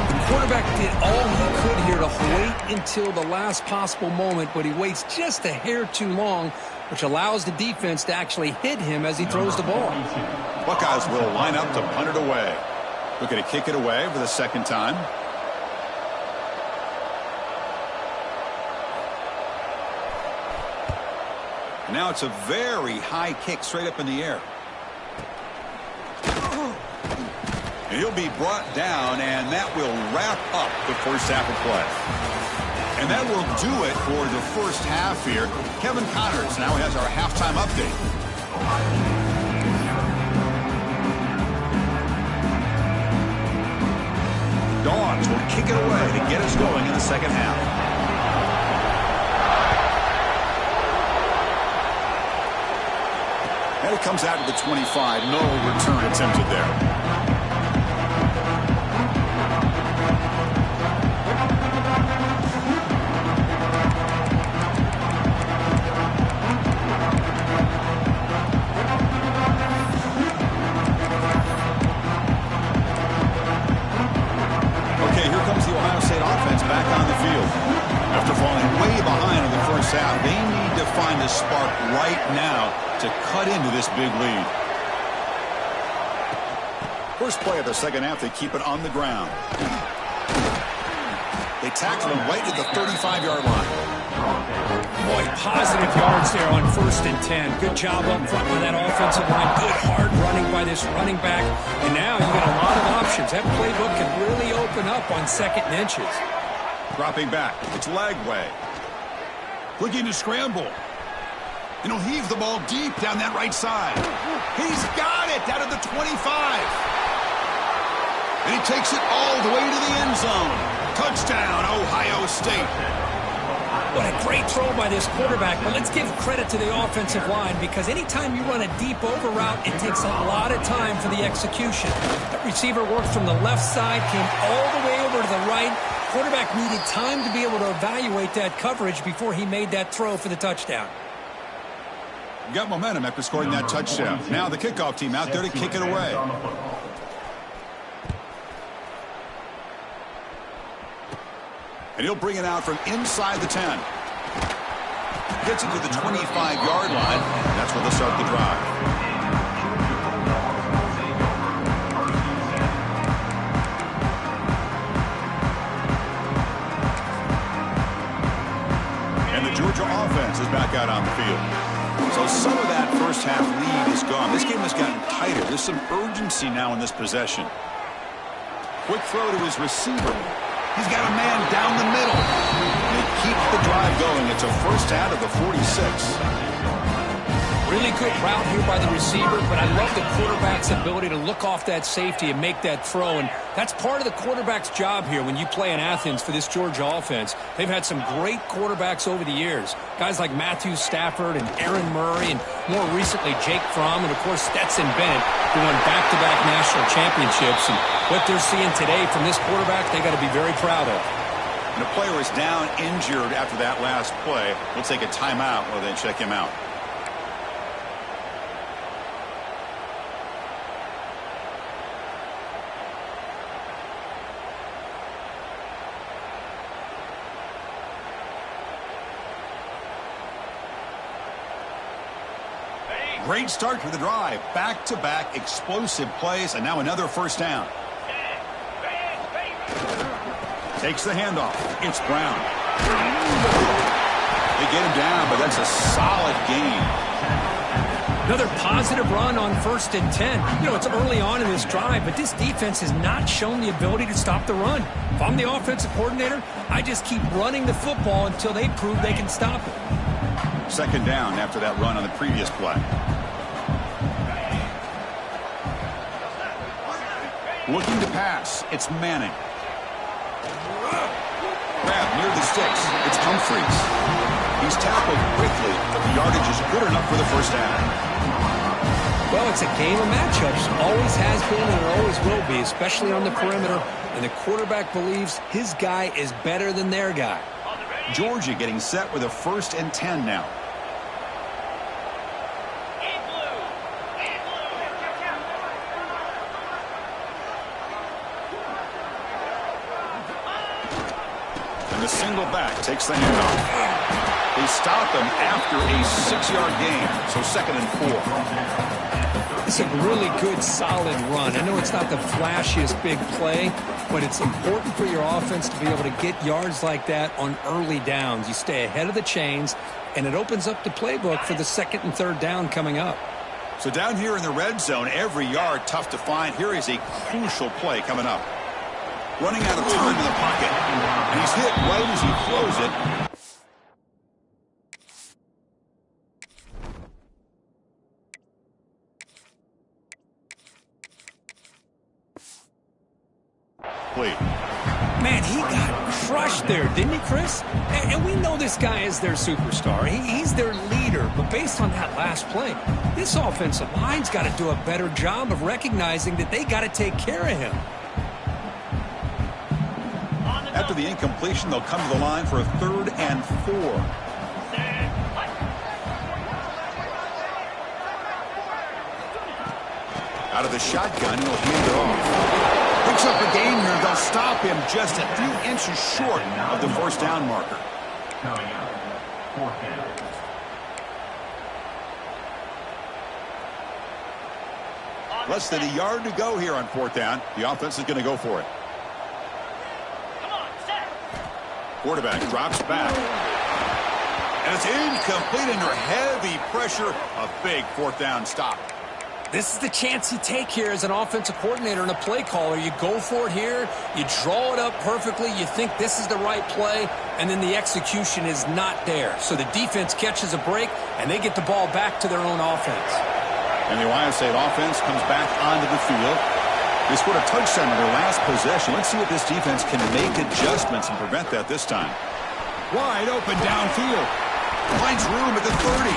[SPEAKER 2] The quarterback did all he could here to wait until the last possible moment, but he waits just a hair too long, which allows the defense to actually hit him as he throws the ball.
[SPEAKER 1] Buckeyes will line up to punt it away. Looking to kick it away for the 2nd time. Now it's a very high kick straight up in the air. And he'll be brought down, and that will wrap up the first half of play. And that will do it for the first half here. Kevin Connors now has our halftime update. Dogs will kick it away to get us going in the second half. And it comes out to the 25. No return attempted there. Okay, here comes the Ohio State offense back on the field. After falling way behind in the first half, they need to find a spark right now to cut into this big lead. First play of the second half, they keep it on the ground. They tackle him right at the 35-yard line.
[SPEAKER 2] Boy, positive yards there on 1st and 10. Good job up front by that offensive line. Good hard running by this running back. And now you got a lot of options. That playbook can really open up on 2nd and inches.
[SPEAKER 1] Dropping back. It's Lagway. Looking to scramble. And he'll heave the ball deep down that right side. He's got it out of the 25. And he takes it all the way to the end zone. Touchdown, Ohio State.
[SPEAKER 2] What a great throw by this quarterback. But let's give credit to the offensive line, because anytime you run a deep over route, it takes a lot of time for the execution. That receiver worked from the left side, came all the way over to the right. Quarterback needed time to be able to evaluate that coverage before he made that throw for the touchdown.
[SPEAKER 1] Got momentum after scoring that touchdown. Now the kickoff team out there to kick it away. And he'll bring it out from inside the 10. Gets it to the 25-yard line. That's where they'll start the drive. And the Georgia offense is back out on the field. So some of that first half lead is gone. This game has gotten tighter. There's some urgency now in this possession. Quick throw to his receiver. He's got a man down the middle. They keep the drive going. It's a first out of the 46.
[SPEAKER 2] Really good route here by the receiver, but I love the quarterback's ability to look off that safety and make that throw. And that's part of the quarterback's job here when you play in Athens for this Georgia offense. They've had some great quarterbacks over the years. Guys like Matthew Stafford and Aaron Murray, and more recently Jake Fromm, and of course Stetson Bennett, who won back-to-back national championships. And what they're seeing today from this quarterback, they got to be very proud of.
[SPEAKER 1] And the player is down injured after that last play. We'll take a timeout while they check him out. Great start for the drive. Back-to-back explosive plays, and now another first down. Takes the handoff. It's Brown. They get him down, but that's a solid gain.
[SPEAKER 2] Another positive run on 1st and 10. You know, it's early on in this drive, but this defense has not shown the ability to stop the run. If I'm the offensive coordinator, I just keep running the football until they prove they can stop it.
[SPEAKER 1] 2nd down after that run on the previous play. Looking to pass. It's Manning. Grab near the sticks. It's Humphries. He's tackled quickly, but the yardage is good enough for the first down.
[SPEAKER 2] Well, it's a game of matchups. Always has been and it always will be, especially on the perimeter. And the quarterback believes his guy is better than their guy.
[SPEAKER 1] Georgia getting set with a 1st and 10 now. And the single back takes the handoff. They stop him after a 6-yard gain, so 2nd and 4.
[SPEAKER 2] It's a really good, solid run. I know it's not the flashiest big play, but it's important for your offense to be able to get yards like that on early downs. You stay ahead of the chains, and it opens up the playbook for the 2nd and 3rd down coming up.
[SPEAKER 1] So down here in the red zone, every yard tough to find. Here is a crucial play coming up. Running out of time in the pocket. And he's hit right as he throws it.
[SPEAKER 2] Man, he got crushed there, didn't he, Chris? And we know this guy is their superstar. He's their leader. But based on that last play, this offensive line's got to do a better job of recognizing that they got to take care of him.
[SPEAKER 1] After the incompletion, they'll come to the line for a 3rd and 4. Out of the shotgun, he'll hand it off. Picks up a gain here. They'll stop him just a few inches short of the 1st down marker. Less than a yard to go here on 4th down. The offense is going to go for it. Quarterback drops back. And it's incomplete under heavy pressure. A big 4th down stop.
[SPEAKER 2] This is the chance you take here as an offensive coordinator and a play caller. You go for it here, you draw it up perfectly, you think this is the right play, and then the execution is not there. So the defense catches a break, and they get the ball back to their own offense.
[SPEAKER 1] And the Ohio State offense comes back onto the field. They scored a touchdown in their last possession. Let's see if this defense can make adjustments and prevent that this time. Wide open downfield. Finds room at the 30.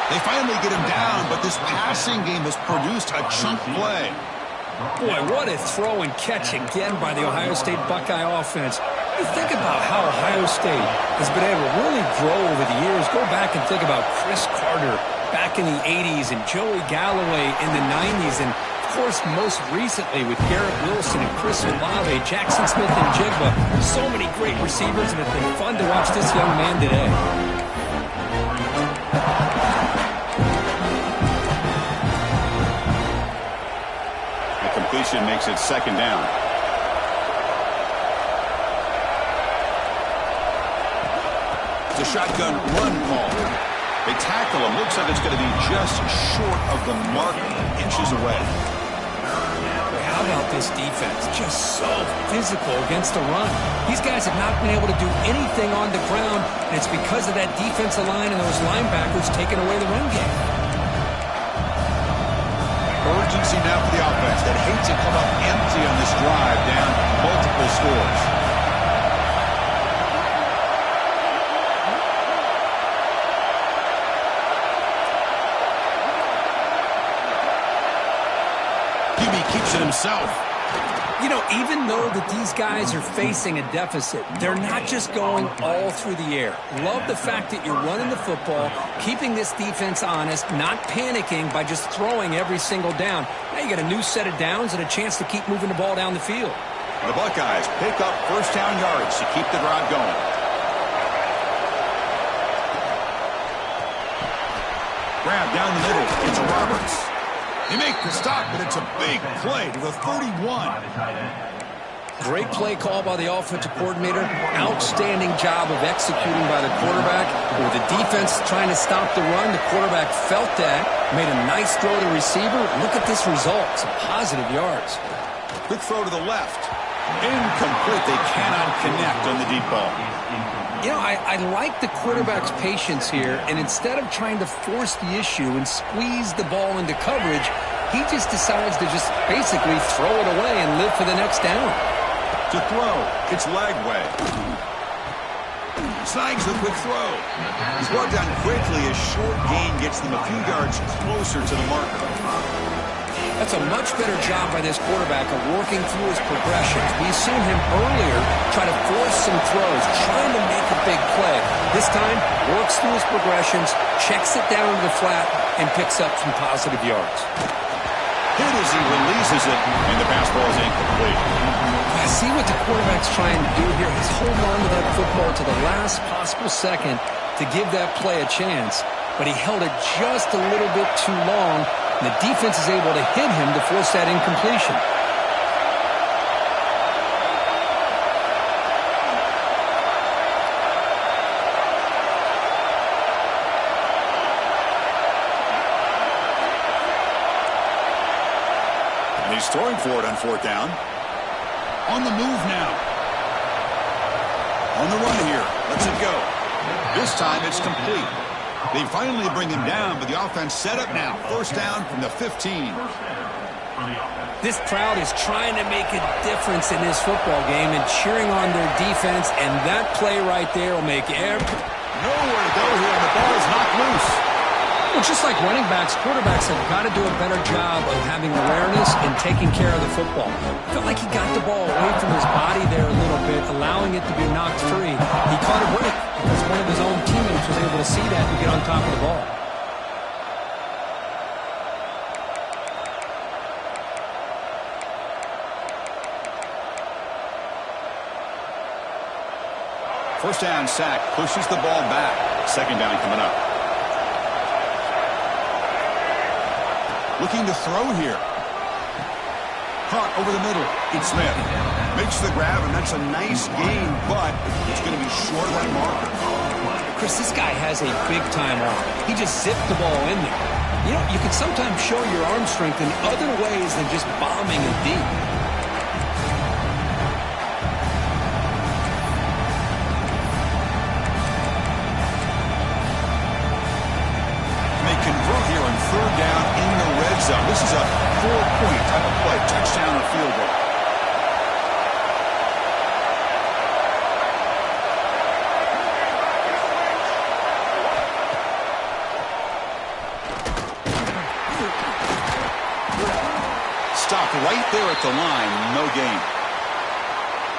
[SPEAKER 1] They finally get him down, but this passing game has produced a chunk play.
[SPEAKER 2] Boy, what a throw and catch again by the Ohio State Buckeye offense. You think about how Ohio State has been able to really grow over the years. Go back and think about Chris Carter back in the 80s and Joey Galloway in the 90s. And, of course, most recently with Garrett Wilson and Chris Olave, Jackson Smith and Jigba. So many great receivers, and it's been fun to watch this young man today.
[SPEAKER 1] Completion makes it 2nd down. It's a shotgun run call. They tackle him. Looks like it's going to be just short of the mark, inches away.
[SPEAKER 2] How about this defense? Just so physical against the run. These guys have not been able to do anything on the ground, and it's because of that defensive line and those linebackers taking away the run game.
[SPEAKER 1] Urgency now for the offense that hates to come up empty on this drive, down multiple scores. QB keeps it himself.
[SPEAKER 2] You know, even though that these guys are facing a deficit, they're not just going all through the air. Love the fact that you're running the football, keeping this defense honest, not panicking by just throwing every single down. Now you got a new set of downs and a chance to keep moving the ball down the field.
[SPEAKER 1] The Buckeyes pick up 1st down yards to keep the drive going. Grab down the middle. It's Roberts. They make the stop, but it's a big play to the 31.
[SPEAKER 2] Great play call by the offensive coordinator. Outstanding job of executing by the quarterback. With the defense trying to stop the run, the quarterback felt that, made a nice throw to the receiver. Look at this result. Some positive yards.
[SPEAKER 1] Quick throw to the left. Incomplete. They cannot connect on the deep ball.
[SPEAKER 2] You know, I like the quarterback's patience here, and instead of trying to force the issue and squeeze the ball into coverage, he just decides to just basically throw it away and live for the next down.
[SPEAKER 1] To throw, it's Lagway. Snags the quick throw. He's brought down quickly. A short gain gets them a few yards closer to the marker.
[SPEAKER 2] That's a much better job by this quarterback of working through his progressions. We've seen him earlier try to force some throws, trying to make a big play. This time, works through his progressions, checks it down to the flat, and picks up some positive yards.
[SPEAKER 1] Hit as he releases it, and the pass ball is incomplete.
[SPEAKER 2] I see what the quarterback's trying to do here. He's holding on to that football to the last possible second to give that play a chance, but he held it just a little bit too long. And the defense is able to hit him to force that incompletion.
[SPEAKER 1] And he's throwing for it on fourth down. On the move now. On the run here. Lets it go. This time it's complete. They finally bring him down, but the offense set up now. First down from the 15.
[SPEAKER 2] This crowd is trying to make a difference in this football game and cheering on their defense, and that play right there will make nowhere
[SPEAKER 1] to go here, and the ball is knocked loose.
[SPEAKER 2] Well, just like running backs, quarterbacks have got to do a better job of having awareness and taking care of the football. I felt like he got the ball away from his body there a little bit, allowing it to be knocked free. He caught a break because one of his own teammates was able to see that and get on top of the ball.
[SPEAKER 1] First down sack pushes the ball back. Second down coming up. Looking to throw here. Caught over the middle. It's Smith. Makes the grab, and that's a nice gain, but it's going to be short of that marker.
[SPEAKER 2] Chris, this guy has a big-time arm. He just zipped the ball in there. You know, you can sometimes show your arm strength in other ways than just bombing it deep.
[SPEAKER 1] Here on third down in the red zone. This is a 4-point type of play, touchdown or field goal. Stopped right there at the line, no gain.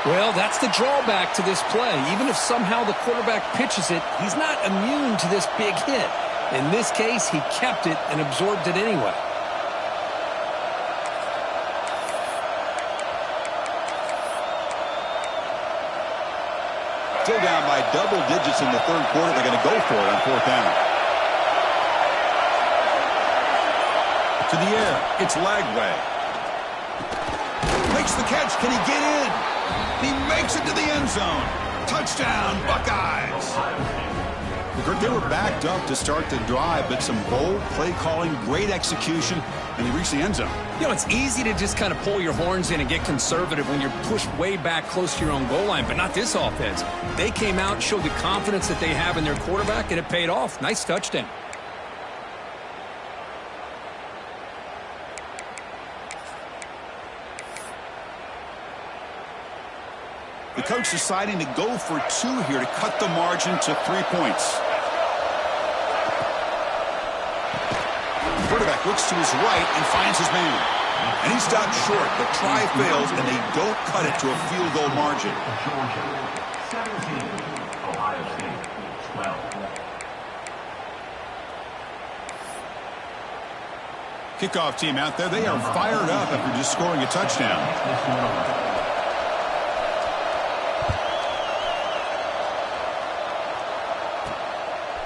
[SPEAKER 2] Well, that's the drawback to this play. Even if somehow the quarterback pitches it, he's not immune to this big hit. In this case, he kept it and absorbed it anyway.
[SPEAKER 1] Still down by double digits in the third quarter. They're going to go for it on fourth down. To the air. It's Lagway. Makes the catch. Can he get in? He makes it to the end zone. Touchdown, Buckeyes. They were backed up to start the drive, but some bold play calling, great execution, and they reached the end zone.
[SPEAKER 2] You know, it's easy to just kind of pull your horns in and get conservative when you're pushed way back close to your own goal line, but not this offense. They came out, showed the confidence that they have in their quarterback, and it paid off. Nice touchdown.
[SPEAKER 1] The coach deciding to go for two here to cut the margin to 3 points. Quarterback looks to his right and finds his man. And he stopped short. The try fails, and they don't cut it to a field goal margin. Kickoff team out there. They are fired up after just scoring a touchdown.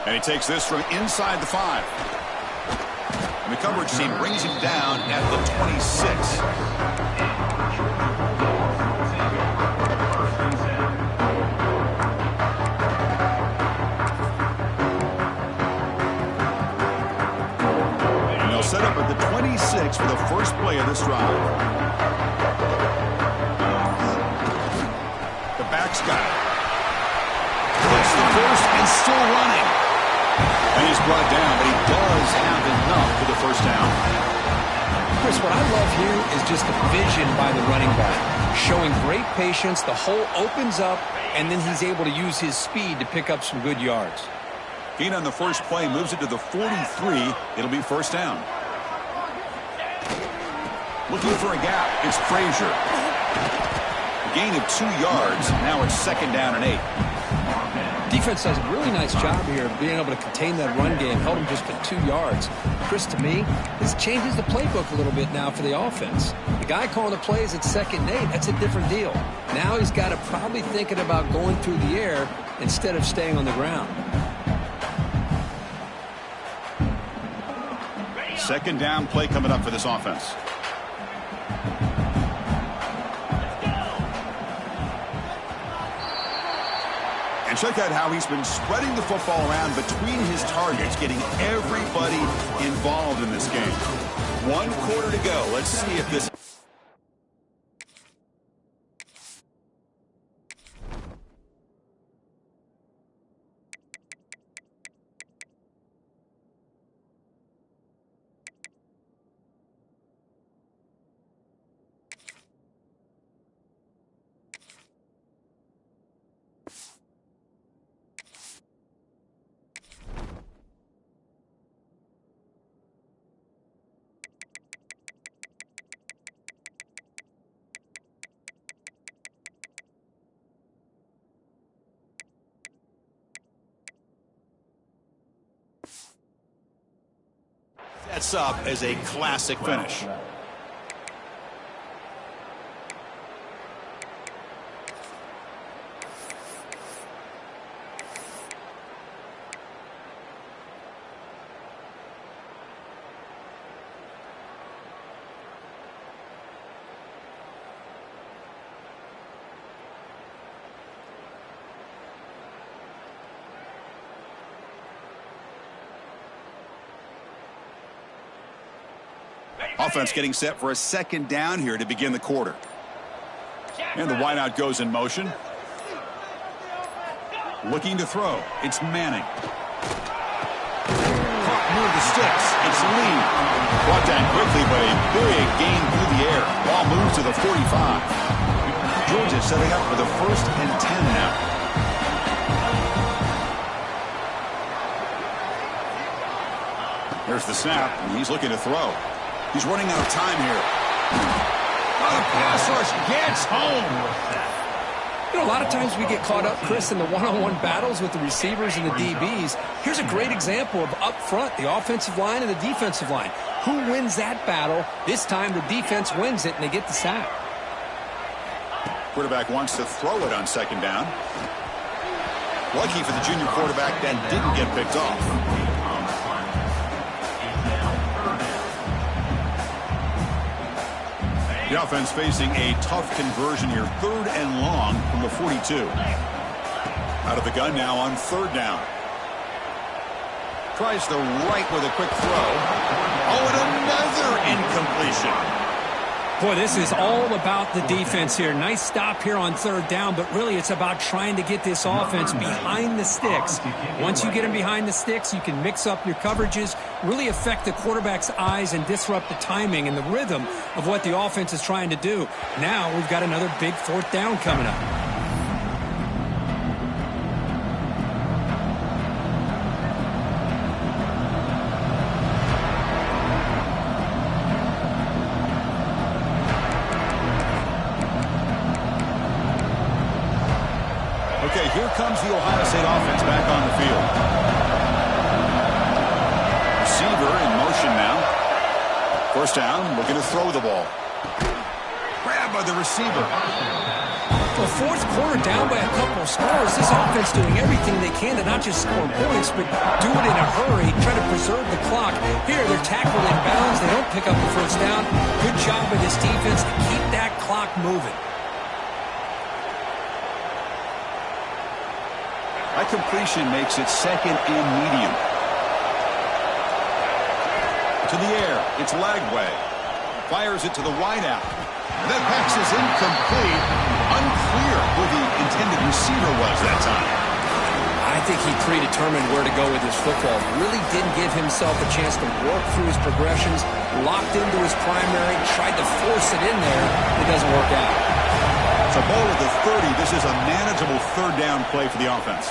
[SPEAKER 1] And he takes this from inside the 5. And the coverage team brings him down at the 26. The back's got it. Hits the first and still running. And he's brought down, but he does have enough for the first down.
[SPEAKER 2] Chris, what I love here is just the vision by the running back. Showing great patience, the hole opens up, and then he's able to use his speed to pick up some good yards.
[SPEAKER 1] Gain on the first play moves it to the 43. It'll be first down. Looking for a gap. It's Frazier. Gain of 2 yards. Now it's second down and 8.
[SPEAKER 2] Defense does a really nice job here of being able to contain that run game. Held him just to 2 yards. Chris, to me, this changes the playbook a little bit now for the offense. The guy calling the plays at 2nd and 8, that's a different deal. Now he's got to probably thinking about going through the air instead of staying on the ground.
[SPEAKER 1] Second down play coming up for this offense. And check out how he's been spreading the football around between his targets, getting everybody involved in this game. 1 quarter to go. Let's see if this... sets up as a classic finish. Offense getting set for a second down here to begin the quarter. And the wideout goes in motion. Looking to throw. It's Manning. Caught near the sticks. It's Lee. Brought down quickly, but a big gain through the air. Ball moves to the 45. Georgia setting up for the 1st and 10 now. There's the snap, and he's looking to throw. He's running out of time here. Oh, the pass rush gets home.
[SPEAKER 2] You know, a lot of times we get caught up, Chris, in the one-on-one battles with the receivers and the DBs. Here's a great example of up front, the offensive line and the defensive line. Who wins that battle? This time the defense wins it, and they get the sack.
[SPEAKER 1] Quarterback wants to throw it on second down. Lucky for the junior quarterback that didn't get picked off. The offense facing a tough conversion here. 3rd and long from the 42. Out of the gun now on 3rd down. Tries the right with a quick throw. Oh, and another incompletion.
[SPEAKER 2] Boy, this is all about the defense here. Nice stop here on 3rd down, but really it's about trying to get this offense behind the sticks. Once you get them behind the sticks, you can mix up your coverages, really affect the quarterback's eyes and disrupt the timing and the rhythm of what the offense is trying to do. Now we've got another big 4th down coming up.
[SPEAKER 1] Okay, here comes the Ohio State offense back on the field. Receiver in motion now. 1st down, looking to throw the ball. Grabbed by the receiver.
[SPEAKER 2] Well, 4th quarter down by a couple of scores. This offense doing everything they can to not just score points, but do it in a hurry, try to preserve the clock. Here, they're tackled in bounds. They don't pick up the 1st down. Good job by this defense to keep that clock moving.
[SPEAKER 1] That completion makes it 2nd and medium. To the air, it's Lagway. Fires it to the wideout. And that pass is incomplete. Unclear who the intended receiver was that time.
[SPEAKER 2] I think he predetermined where to go with his football. Really didn't give himself a chance to work through his progressions. Locked into his primary, tried to force it in there. It doesn't work out.
[SPEAKER 1] It's a ball at the 30. This is a manageable third down play for the offense.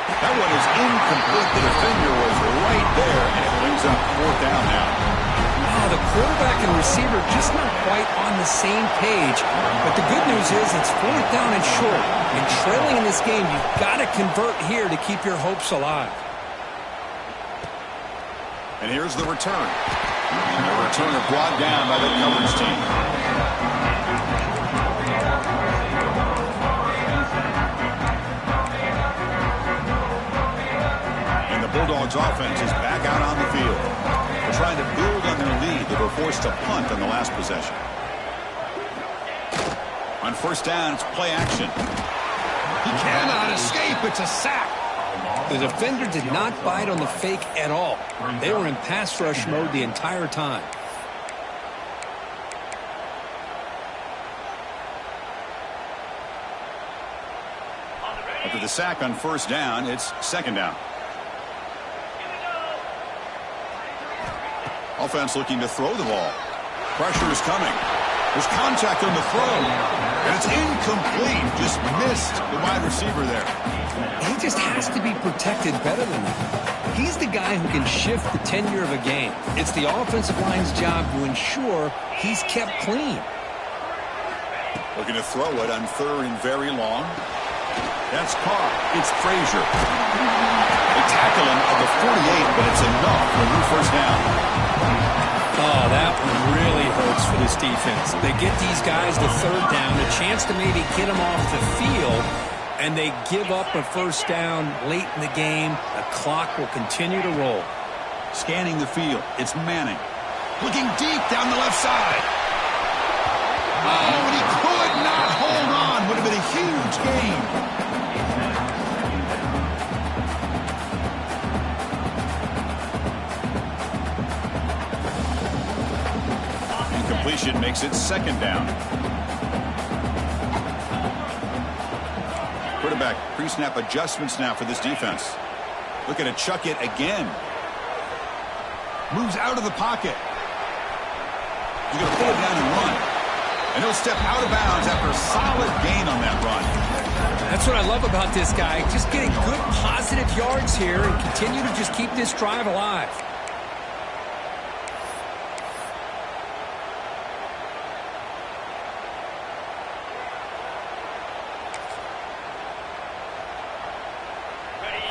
[SPEAKER 1] That one is incomplete. The defender was right there, and it brings up fourth down now.
[SPEAKER 2] Oh, the quarterback and receiver just not quite on the same page. But the good news is it's fourth down and short. And trailing in this game, you've got to convert here to keep your hopes alive.
[SPEAKER 1] And here's the return. And the returner brought down by the coverage team. And the Bulldogs offense is back out on the field. They're trying to build on their lead. They were forced to punt on the last possession. On first down, it's play action. He cannot escape. It's a sack.
[SPEAKER 2] The defender did not bite on the fake at all. They were in pass rush mode the entire time.
[SPEAKER 1] After the sack on first down, it's second down. Offense looking to throw the ball. Pressure is coming. There's contact on the throw. And it's incomplete. Just missed the wide receiver there.
[SPEAKER 2] He just has to be protected better than that. He's the guy who can shift the tenure of a game. It's the offensive line's job to ensure he's kept clean.
[SPEAKER 1] Looking to throw it on third and very long. That's caught. It's Frazier. They tackle him at the 48, but it's enough for a new first down.
[SPEAKER 2] Oh, that one really hurts for this defense. They get these guys to third down, a chance to maybe get them off the field, and they give up a first down late in the game. The clock will continue to roll.
[SPEAKER 1] Scanning the field, it's Manning. Looking deep down the left side. Oh, and he could not hold on. Would have been a huge game. Incompletion makes it second down. Quarterback pre-snap adjustments now for this defense. Looking to chuck it again. Moves out of the pocket. He's going to pull it down and run. And he'll step out of bounds after a solid gain on that run.
[SPEAKER 2] That's what I love about this guy. Just getting good positive yards here and continue to just keep this drive alive.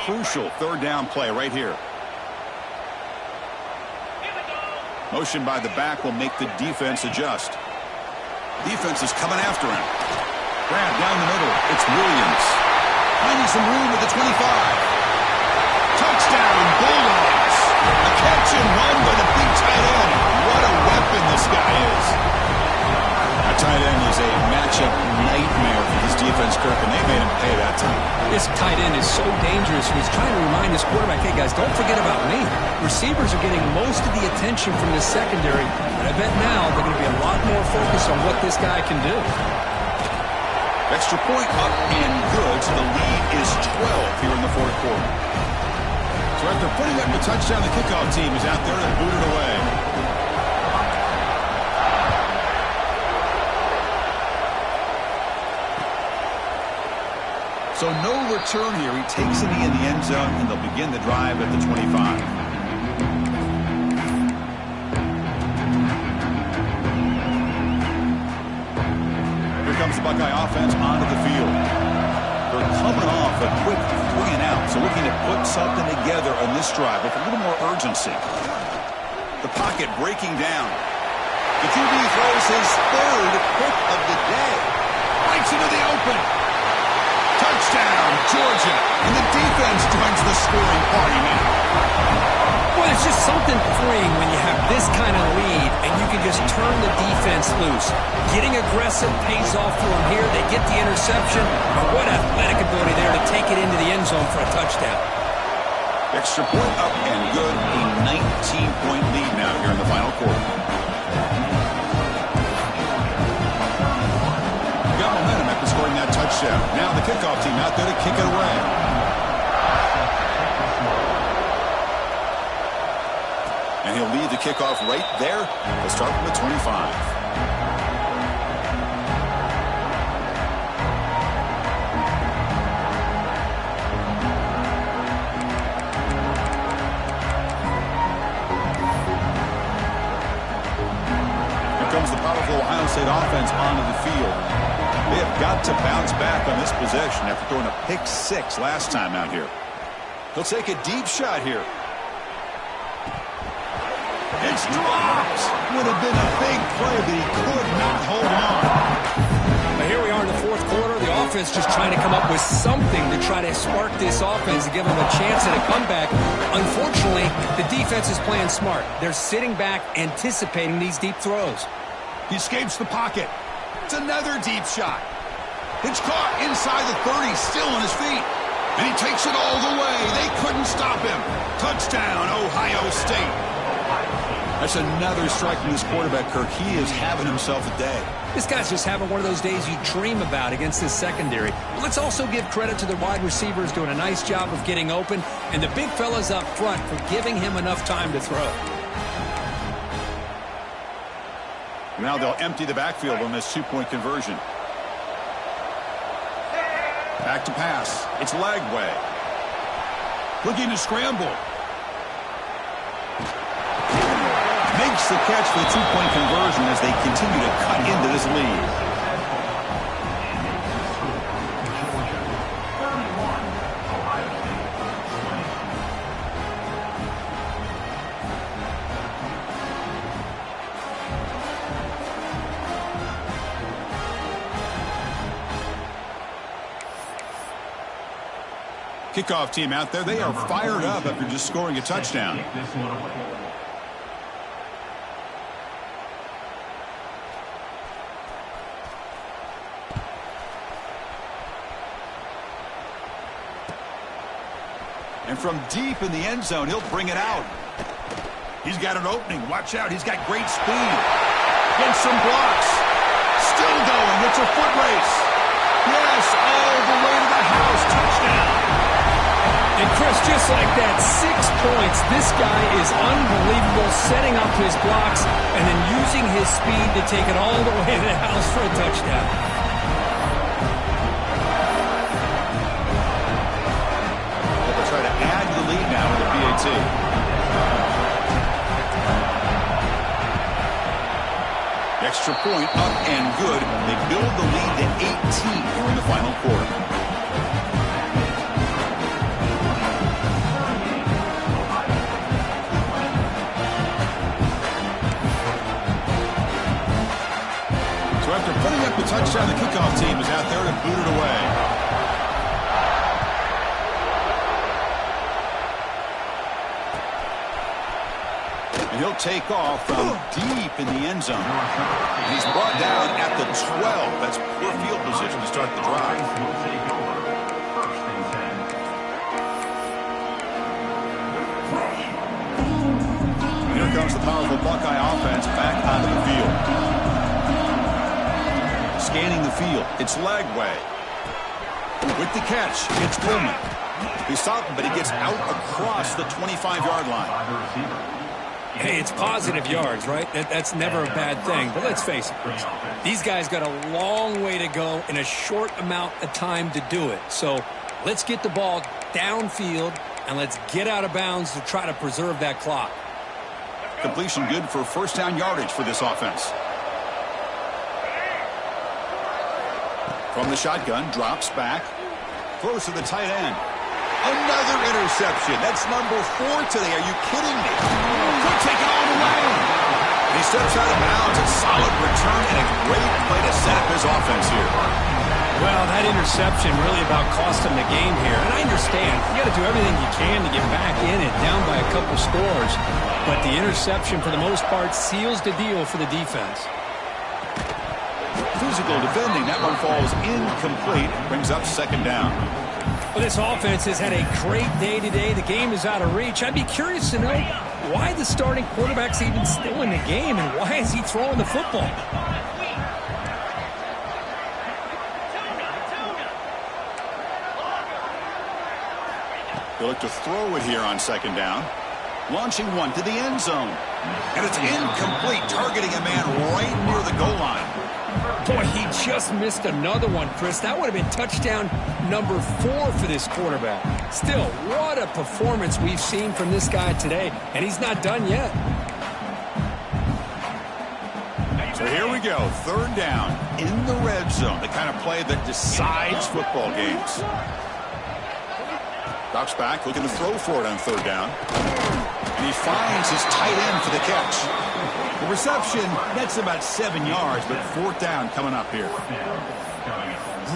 [SPEAKER 2] Crucial third down play right here. Motion by the back will make the defense adjust. Defense is coming after him. Grab down the middle. It's Williams. Finding some room at the 25. Touchdown, Bulldogs. A catch and run by the big tight end. What a weapon this guy is. That tight end is a matchup nightmare for this defense, Kirk, and they made him pay that time. This tight end is so dangerous. He's trying to remind his quarterback, hey, guys, don't forget about me. Receivers are getting most of the attention from this secondary, but I bet now they're going to be a lot more focused on what this guy can do.
[SPEAKER 1] Extra point up and good, so the lead is 12 here in the fourth quarter. So after putting up the touchdown, the kickoff team is out there to boot it away. So no return here. He takes it in the end zone, and they'll begin the drive at the 25. Here comes the Buckeye offense onto the field. They're coming off a quick 3-and-out, so looking to put something together on this drive with a little more urgency. The pocket breaking down. The QB throws his third pick of the day. Bites into the open. Touchdown, Georgia, and the defense joins the scoring party now.
[SPEAKER 2] Well, it's just something freeing when you have this kind of lead and you can just turn the defense loose. Getting aggressive pays off for them here. They get the interception, but what athletic ability there to take it into the end zone for a touchdown.
[SPEAKER 1] Extra point up and good. A 19-point lead now here in the final quarter. Got momentum after scoring that touchdown. Now the kickoff team out there to kick it away. And he'll lead the kickoff right there. They'll start from the 25. Comes the powerful Ohio State offense onto the field. They have got to bounce back on this possession after throwing a pick 6 last time out here. He'll take a deep shot here. It's dropped. Would have been a big play, but he could not hold on.
[SPEAKER 2] But here we are in the fourth quarter. The offense just trying to come up with something to try to spark this offense and give them a chance at a comeback. Unfortunately, the defense is playing smart. They're sitting back, anticipating these deep throws.
[SPEAKER 1] He escapes the pocket. It's another deep shot. It's caught inside the 30, still on his feet. And he takes it all the way. They couldn't stop him. Touchdown, Ohio State. That's another strike from this quarterback, Kirk. He is having himself a day.
[SPEAKER 2] This guy's just having one of those days you dream about against this secondary. But let's also give credit to the wide receivers doing a nice job of getting open, and the big fellas up front for giving him enough time to throw.
[SPEAKER 1] Now they'll empty the backfield on this two-point conversion. Back to pass. It's Lagway. Looking to scramble. Makes the catch for the two-point conversion as they continue to cut into this lead. Kickoff team out there, they are fired up after just scoring a touchdown. And from deep in the end zone, he'll bring it out. He's got an opening. Watch out. He's got great speed. Gets some blocks. Still going. It's a foot race. Yes, all the way to the house. Touchdown.
[SPEAKER 2] And Chris, just like that, 6 points. This guy is unbelievable, setting up his blocks and then using his speed to take it all the way to the house for a touchdown.
[SPEAKER 1] They'll try to add the lead now with the PAT. Extra point up and good. They build the lead to 18 here in the final quarter. So after putting up the touchdown, the kickoff team is out there to boot it away. And he'll take off from deep in the end zone. And he's brought down at the 12. That's poor field position to start the drive. Here comes the powerful Buckeye offense back onto the field. Scanning the field, it's Lagway. With the catch, it's Coleman. He stopped him, but he gets out across the 25-yard line.
[SPEAKER 2] Hey, it's positive yards, right? That's never a bad thing. But let's face it, Chris. These guys got a long way to go in a short amount of time to do it. So let's get the ball downfield, and let's get out of bounds to try to preserve that clock.
[SPEAKER 1] Completion good for first down yardage for this offense. From the shotgun, drops back. Throws to the tight end. Another interception. That's number 4 today. Are you kidding me? Could take it all the way. And he steps out of bounds. A solid return and a great play to set up his offense here.
[SPEAKER 2] Well, that interception really about cost him the game here. And I understand. You got to do everything you can to get back in it, down by a couple scores. But the interception, for the most part, seals the deal for the defense.
[SPEAKER 1] Physical defending. That one falls incomplete. Brings up second down.
[SPEAKER 2] Well, this offense has had a great day today. The game is out of reach. I'd be curious to know why the starting quarterback's even still in the game, and why is he throwing the football?
[SPEAKER 1] They look to throw it here on second down. Launching one to the end zone. And it's incomplete, targeting a man right near the goal line.
[SPEAKER 2] Boy, he just missed another one, Chris. That would have been touchdown number 4 for this quarterback. Still, what a performance we've seen from this guy today, and he's not done yet.
[SPEAKER 1] So here we go, third down in the red zone, the kind of play that decides football games. Drops back, looking to throw for it on third down. And he finds his tight end for the catch. The reception, that's about 7 yards, but fourth down coming up here.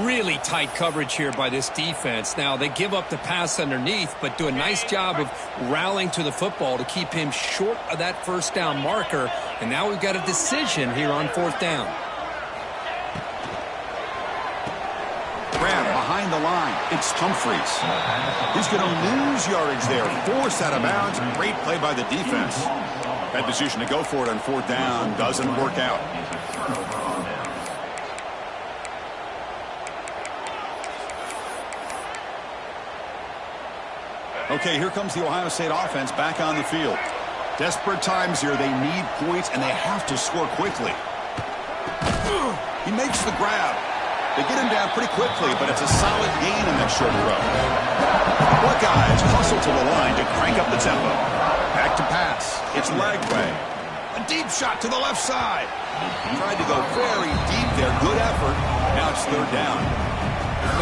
[SPEAKER 2] Really tight coverage here by this defense. Now, they give up the pass underneath, but do a nice job of rallying to the football to keep him short of that first down marker. And now we've got a decision here on fourth down.
[SPEAKER 1] Grab behind the line. It's Humphries. He's going to lose yardage there. Forced out of bounds. Great play by the defense. That decision to go for it on fourth down doesn't work out. Okay, here comes the Ohio State offense back on the field. Desperate times here. They need points, and they have to score quickly. He makes the grab. They get him down pretty quickly, but it's a solid gain in that short throw. Buckeyes hustle to the line to crank up the tempo. Back to pass. It's Lagway. A deep shot to the left side. Tried to go very deep there. Good effort. Now it's third down.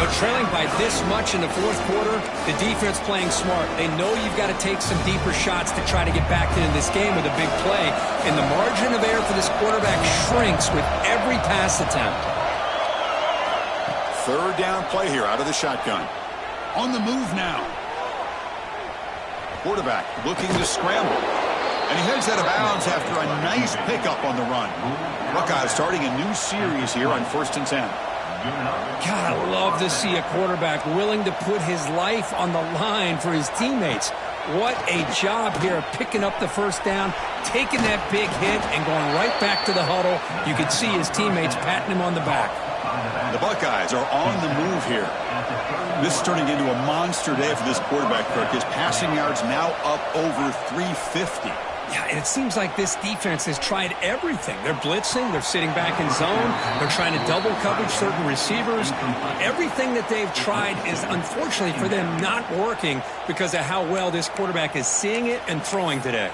[SPEAKER 2] But trailing by this much in the fourth quarter, the defense playing smart. They know you've got to take some deeper shots to try to get back into this game with a big play. And the margin of error for this quarterback shrinks with every pass attempt.
[SPEAKER 1] Third down play here out of the shotgun. On the move now. Quarterback looking to scramble. And he heads out of bounds after a nice pickup on the run. Buckeyes starting a new series here on 1st and 10.
[SPEAKER 2] God, I love to see a quarterback willing to put his life on the line for his teammates. What a job here of picking up the first down, taking that big hit, and going right back to the huddle. You can see his teammates patting him on the back.
[SPEAKER 1] The Buckeyes are on the move here. This is turning into a monster day for this quarterback, Kirk. His passing yards now up over 350.
[SPEAKER 2] Yeah, and it seems like this defense has tried everything. They're blitzing, they're sitting back in zone, they're trying to double coverage certain receivers. Everything that they've tried is, unfortunately for them, not working because of how well this quarterback is seeing it and throwing today.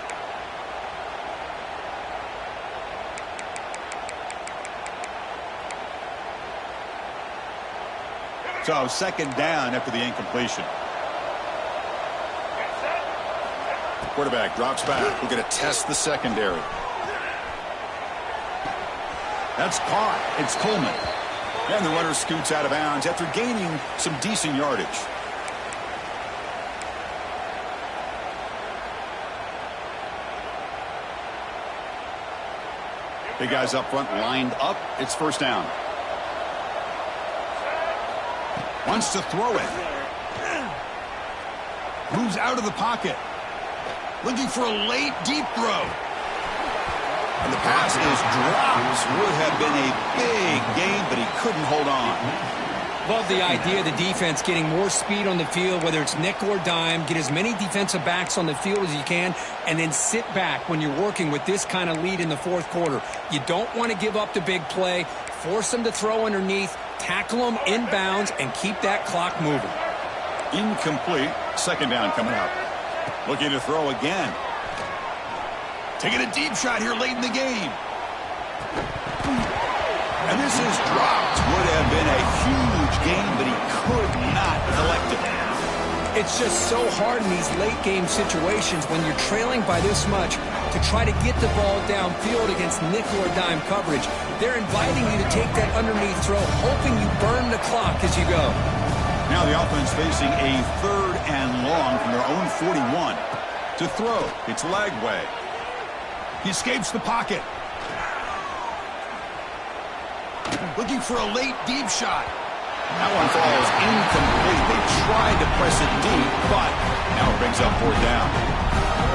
[SPEAKER 1] So second down after the incompletion. Quarterback drops back. We're going to test the secondary. That's caught. It's Coleman. And the runner scoots out of bounds after gaining some decent yardage. Big guys up front lined up. It's first down. Wants to throw it. Moves out of the pocket. Looking for a late, deep throw. And the pass is dropped. Would have been a big gain, but he couldn't hold on.
[SPEAKER 2] Love the idea of the defense getting more speed on the field, whether it's nickel or dime. Get as many defensive backs on the field as you can, and then sit back when you're working with this kind of lead in the fourth quarter. You don't want to give up the big play. Force them to throw underneath. Tackle them inbounds and keep that clock moving.
[SPEAKER 1] Incomplete. Second down coming up. Looking to throw again. Taking a deep shot here late in the game. And this is dropped. Would have been a huge gain, but he could not collect it.
[SPEAKER 2] It's just so hard in these late game situations when you're trailing by this much to try to get the ball downfield against nickel or dime coverage. They're inviting you to take that underneath throw, hoping you burn the clock as you go.
[SPEAKER 1] Now the offense facing a third and long from their own 41. To throw, it's Lagway. He escapes the pocket. Looking for a late deep shot. That one falls incomplete. They tried to press it deep, but now it brings up fourth down.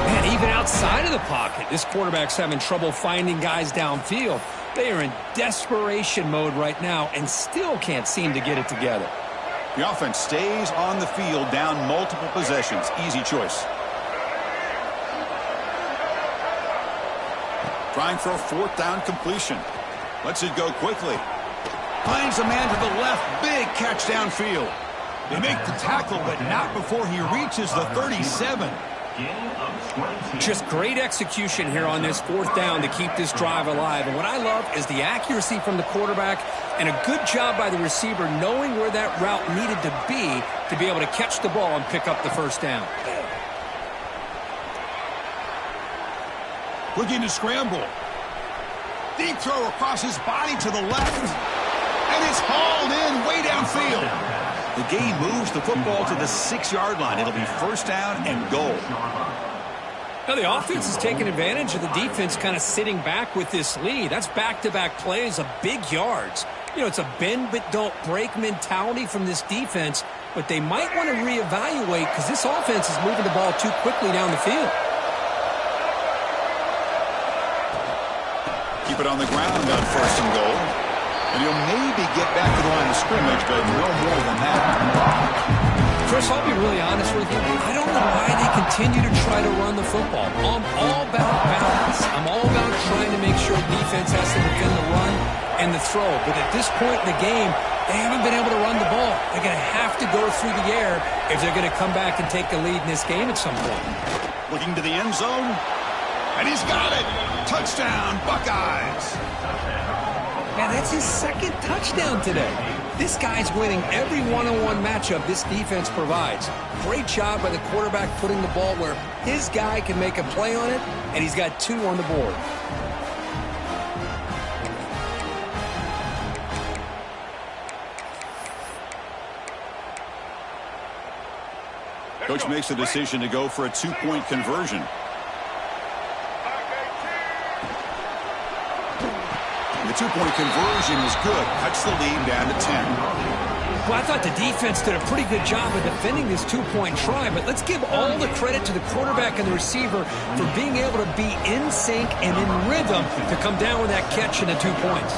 [SPEAKER 2] Man, even outside of the pocket, this quarterback's having trouble finding guys downfield. They are in desperation mode right now and still can't seem to get it together.
[SPEAKER 1] The offense stays on the field down multiple possessions. Easy choice. Trying for a fourth down completion. Lets it go quickly. Finds a man to the left. Big catch downfield. They make the tackle, but not before he reaches the 37.
[SPEAKER 2] Just great execution here on this fourth down to keep this drive alive. And what I love is the accuracy from the quarterback and a good job by the receiver knowing where that route needed to be able to catch the ball and pick up the first down.
[SPEAKER 1] Looking to scramble. Deep throw across his body to the left. And it's hauled in way downfield. The game moves the football to the 6-yard line. It'll be first down and goal.
[SPEAKER 2] Now the offense is taking advantage of the defense kind of sitting back with this lead. That's back-to-back plays of big yards. You know, it's a bend but don't break mentality from this defense, but they might want to reevaluate because this offense is moving the ball too quickly down the field.
[SPEAKER 1] Keep it on the ground on first and goal. And he'll maybe get back to the line of scrimmage, but no more than that.
[SPEAKER 2] Chris, I'll be really honest with you. I don't know why they continue to try to run the football. I'm all about balance. I'm all about trying to make sure defense has to defend the run and the throw. But at this point in the game, they haven't been able to run the ball. They're going to have to go through the air if they're going to come back and take the lead in this game at some point.
[SPEAKER 1] Looking to the end zone. And he's got it. Touchdown, Buckeyes.
[SPEAKER 2] Man, that's his second touchdown today. This guy's winning every one-on-one matchup this defense provides. Great job by the quarterback putting the ball where his guy can make a play on it, and he's got 2 on the board.
[SPEAKER 1] Coach makes the decision to go for a 2-point conversion. The 2-point conversion is good. Cuts the lead down to 10.
[SPEAKER 2] Well, I thought the defense did a pretty good job of defending this 2-point try, but let's give all the credit to the quarterback and the receiver for being able to be in sync and in rhythm to come down with that catch and the 2 points.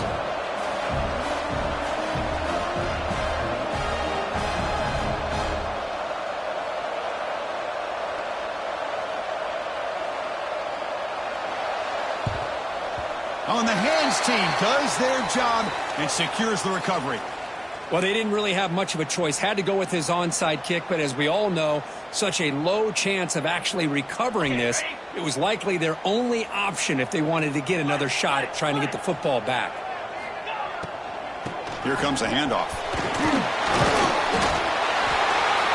[SPEAKER 1] On the hands team does their job and secures the recovery.
[SPEAKER 2] Well, they didn't really have much of a choice. Had to go with his onside kick, but as we all know, such a low chance of actually recovering this. It was likely their only option if they wanted to get another shot at trying to get the football back.
[SPEAKER 1] Here comes a handoff.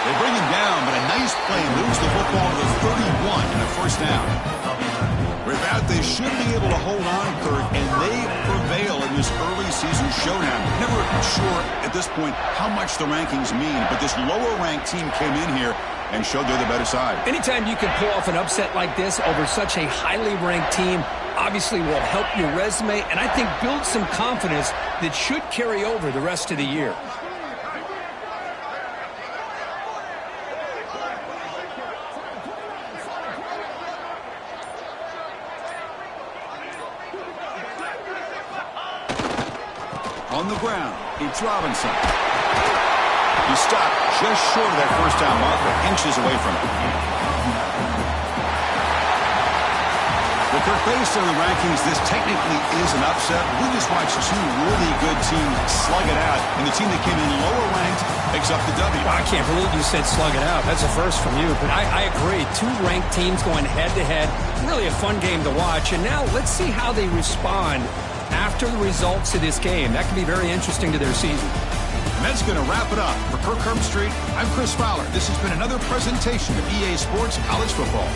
[SPEAKER 1] They bring him down, but a nice play moves the football to the 31 and a first down. With that, they should be able to hold on, Kurt, and they prevail in this early season showdown. Never sure at this point how much the rankings mean, but this lower-ranked team came in here and showed they're the better side.
[SPEAKER 2] Anytime you can pull off an upset like this over such a highly ranked team, obviously will help your resume, and I think build some confidence that should carry over the rest of the year.
[SPEAKER 1] On the ground, it's Robinson. He stopped just short of that first down marker, inches away from it. Well, Kirk, based on the rankings, this technically is an upset. We just watched 2 really good teams slug it out, and the team that came in lower ranked picks up the W.
[SPEAKER 2] Well, I can't believe you said slug it out. That's a first from you, but I agree. 2 ranked teams going head-to-head. Really a fun game to watch, and now let's see how they respond after the results of this game. That can be very interesting to their season.
[SPEAKER 1] And that's going to wrap it up. For Kirk Herbstreit, I'm Chris Fowler. This has been another presentation of EA Sports College Football.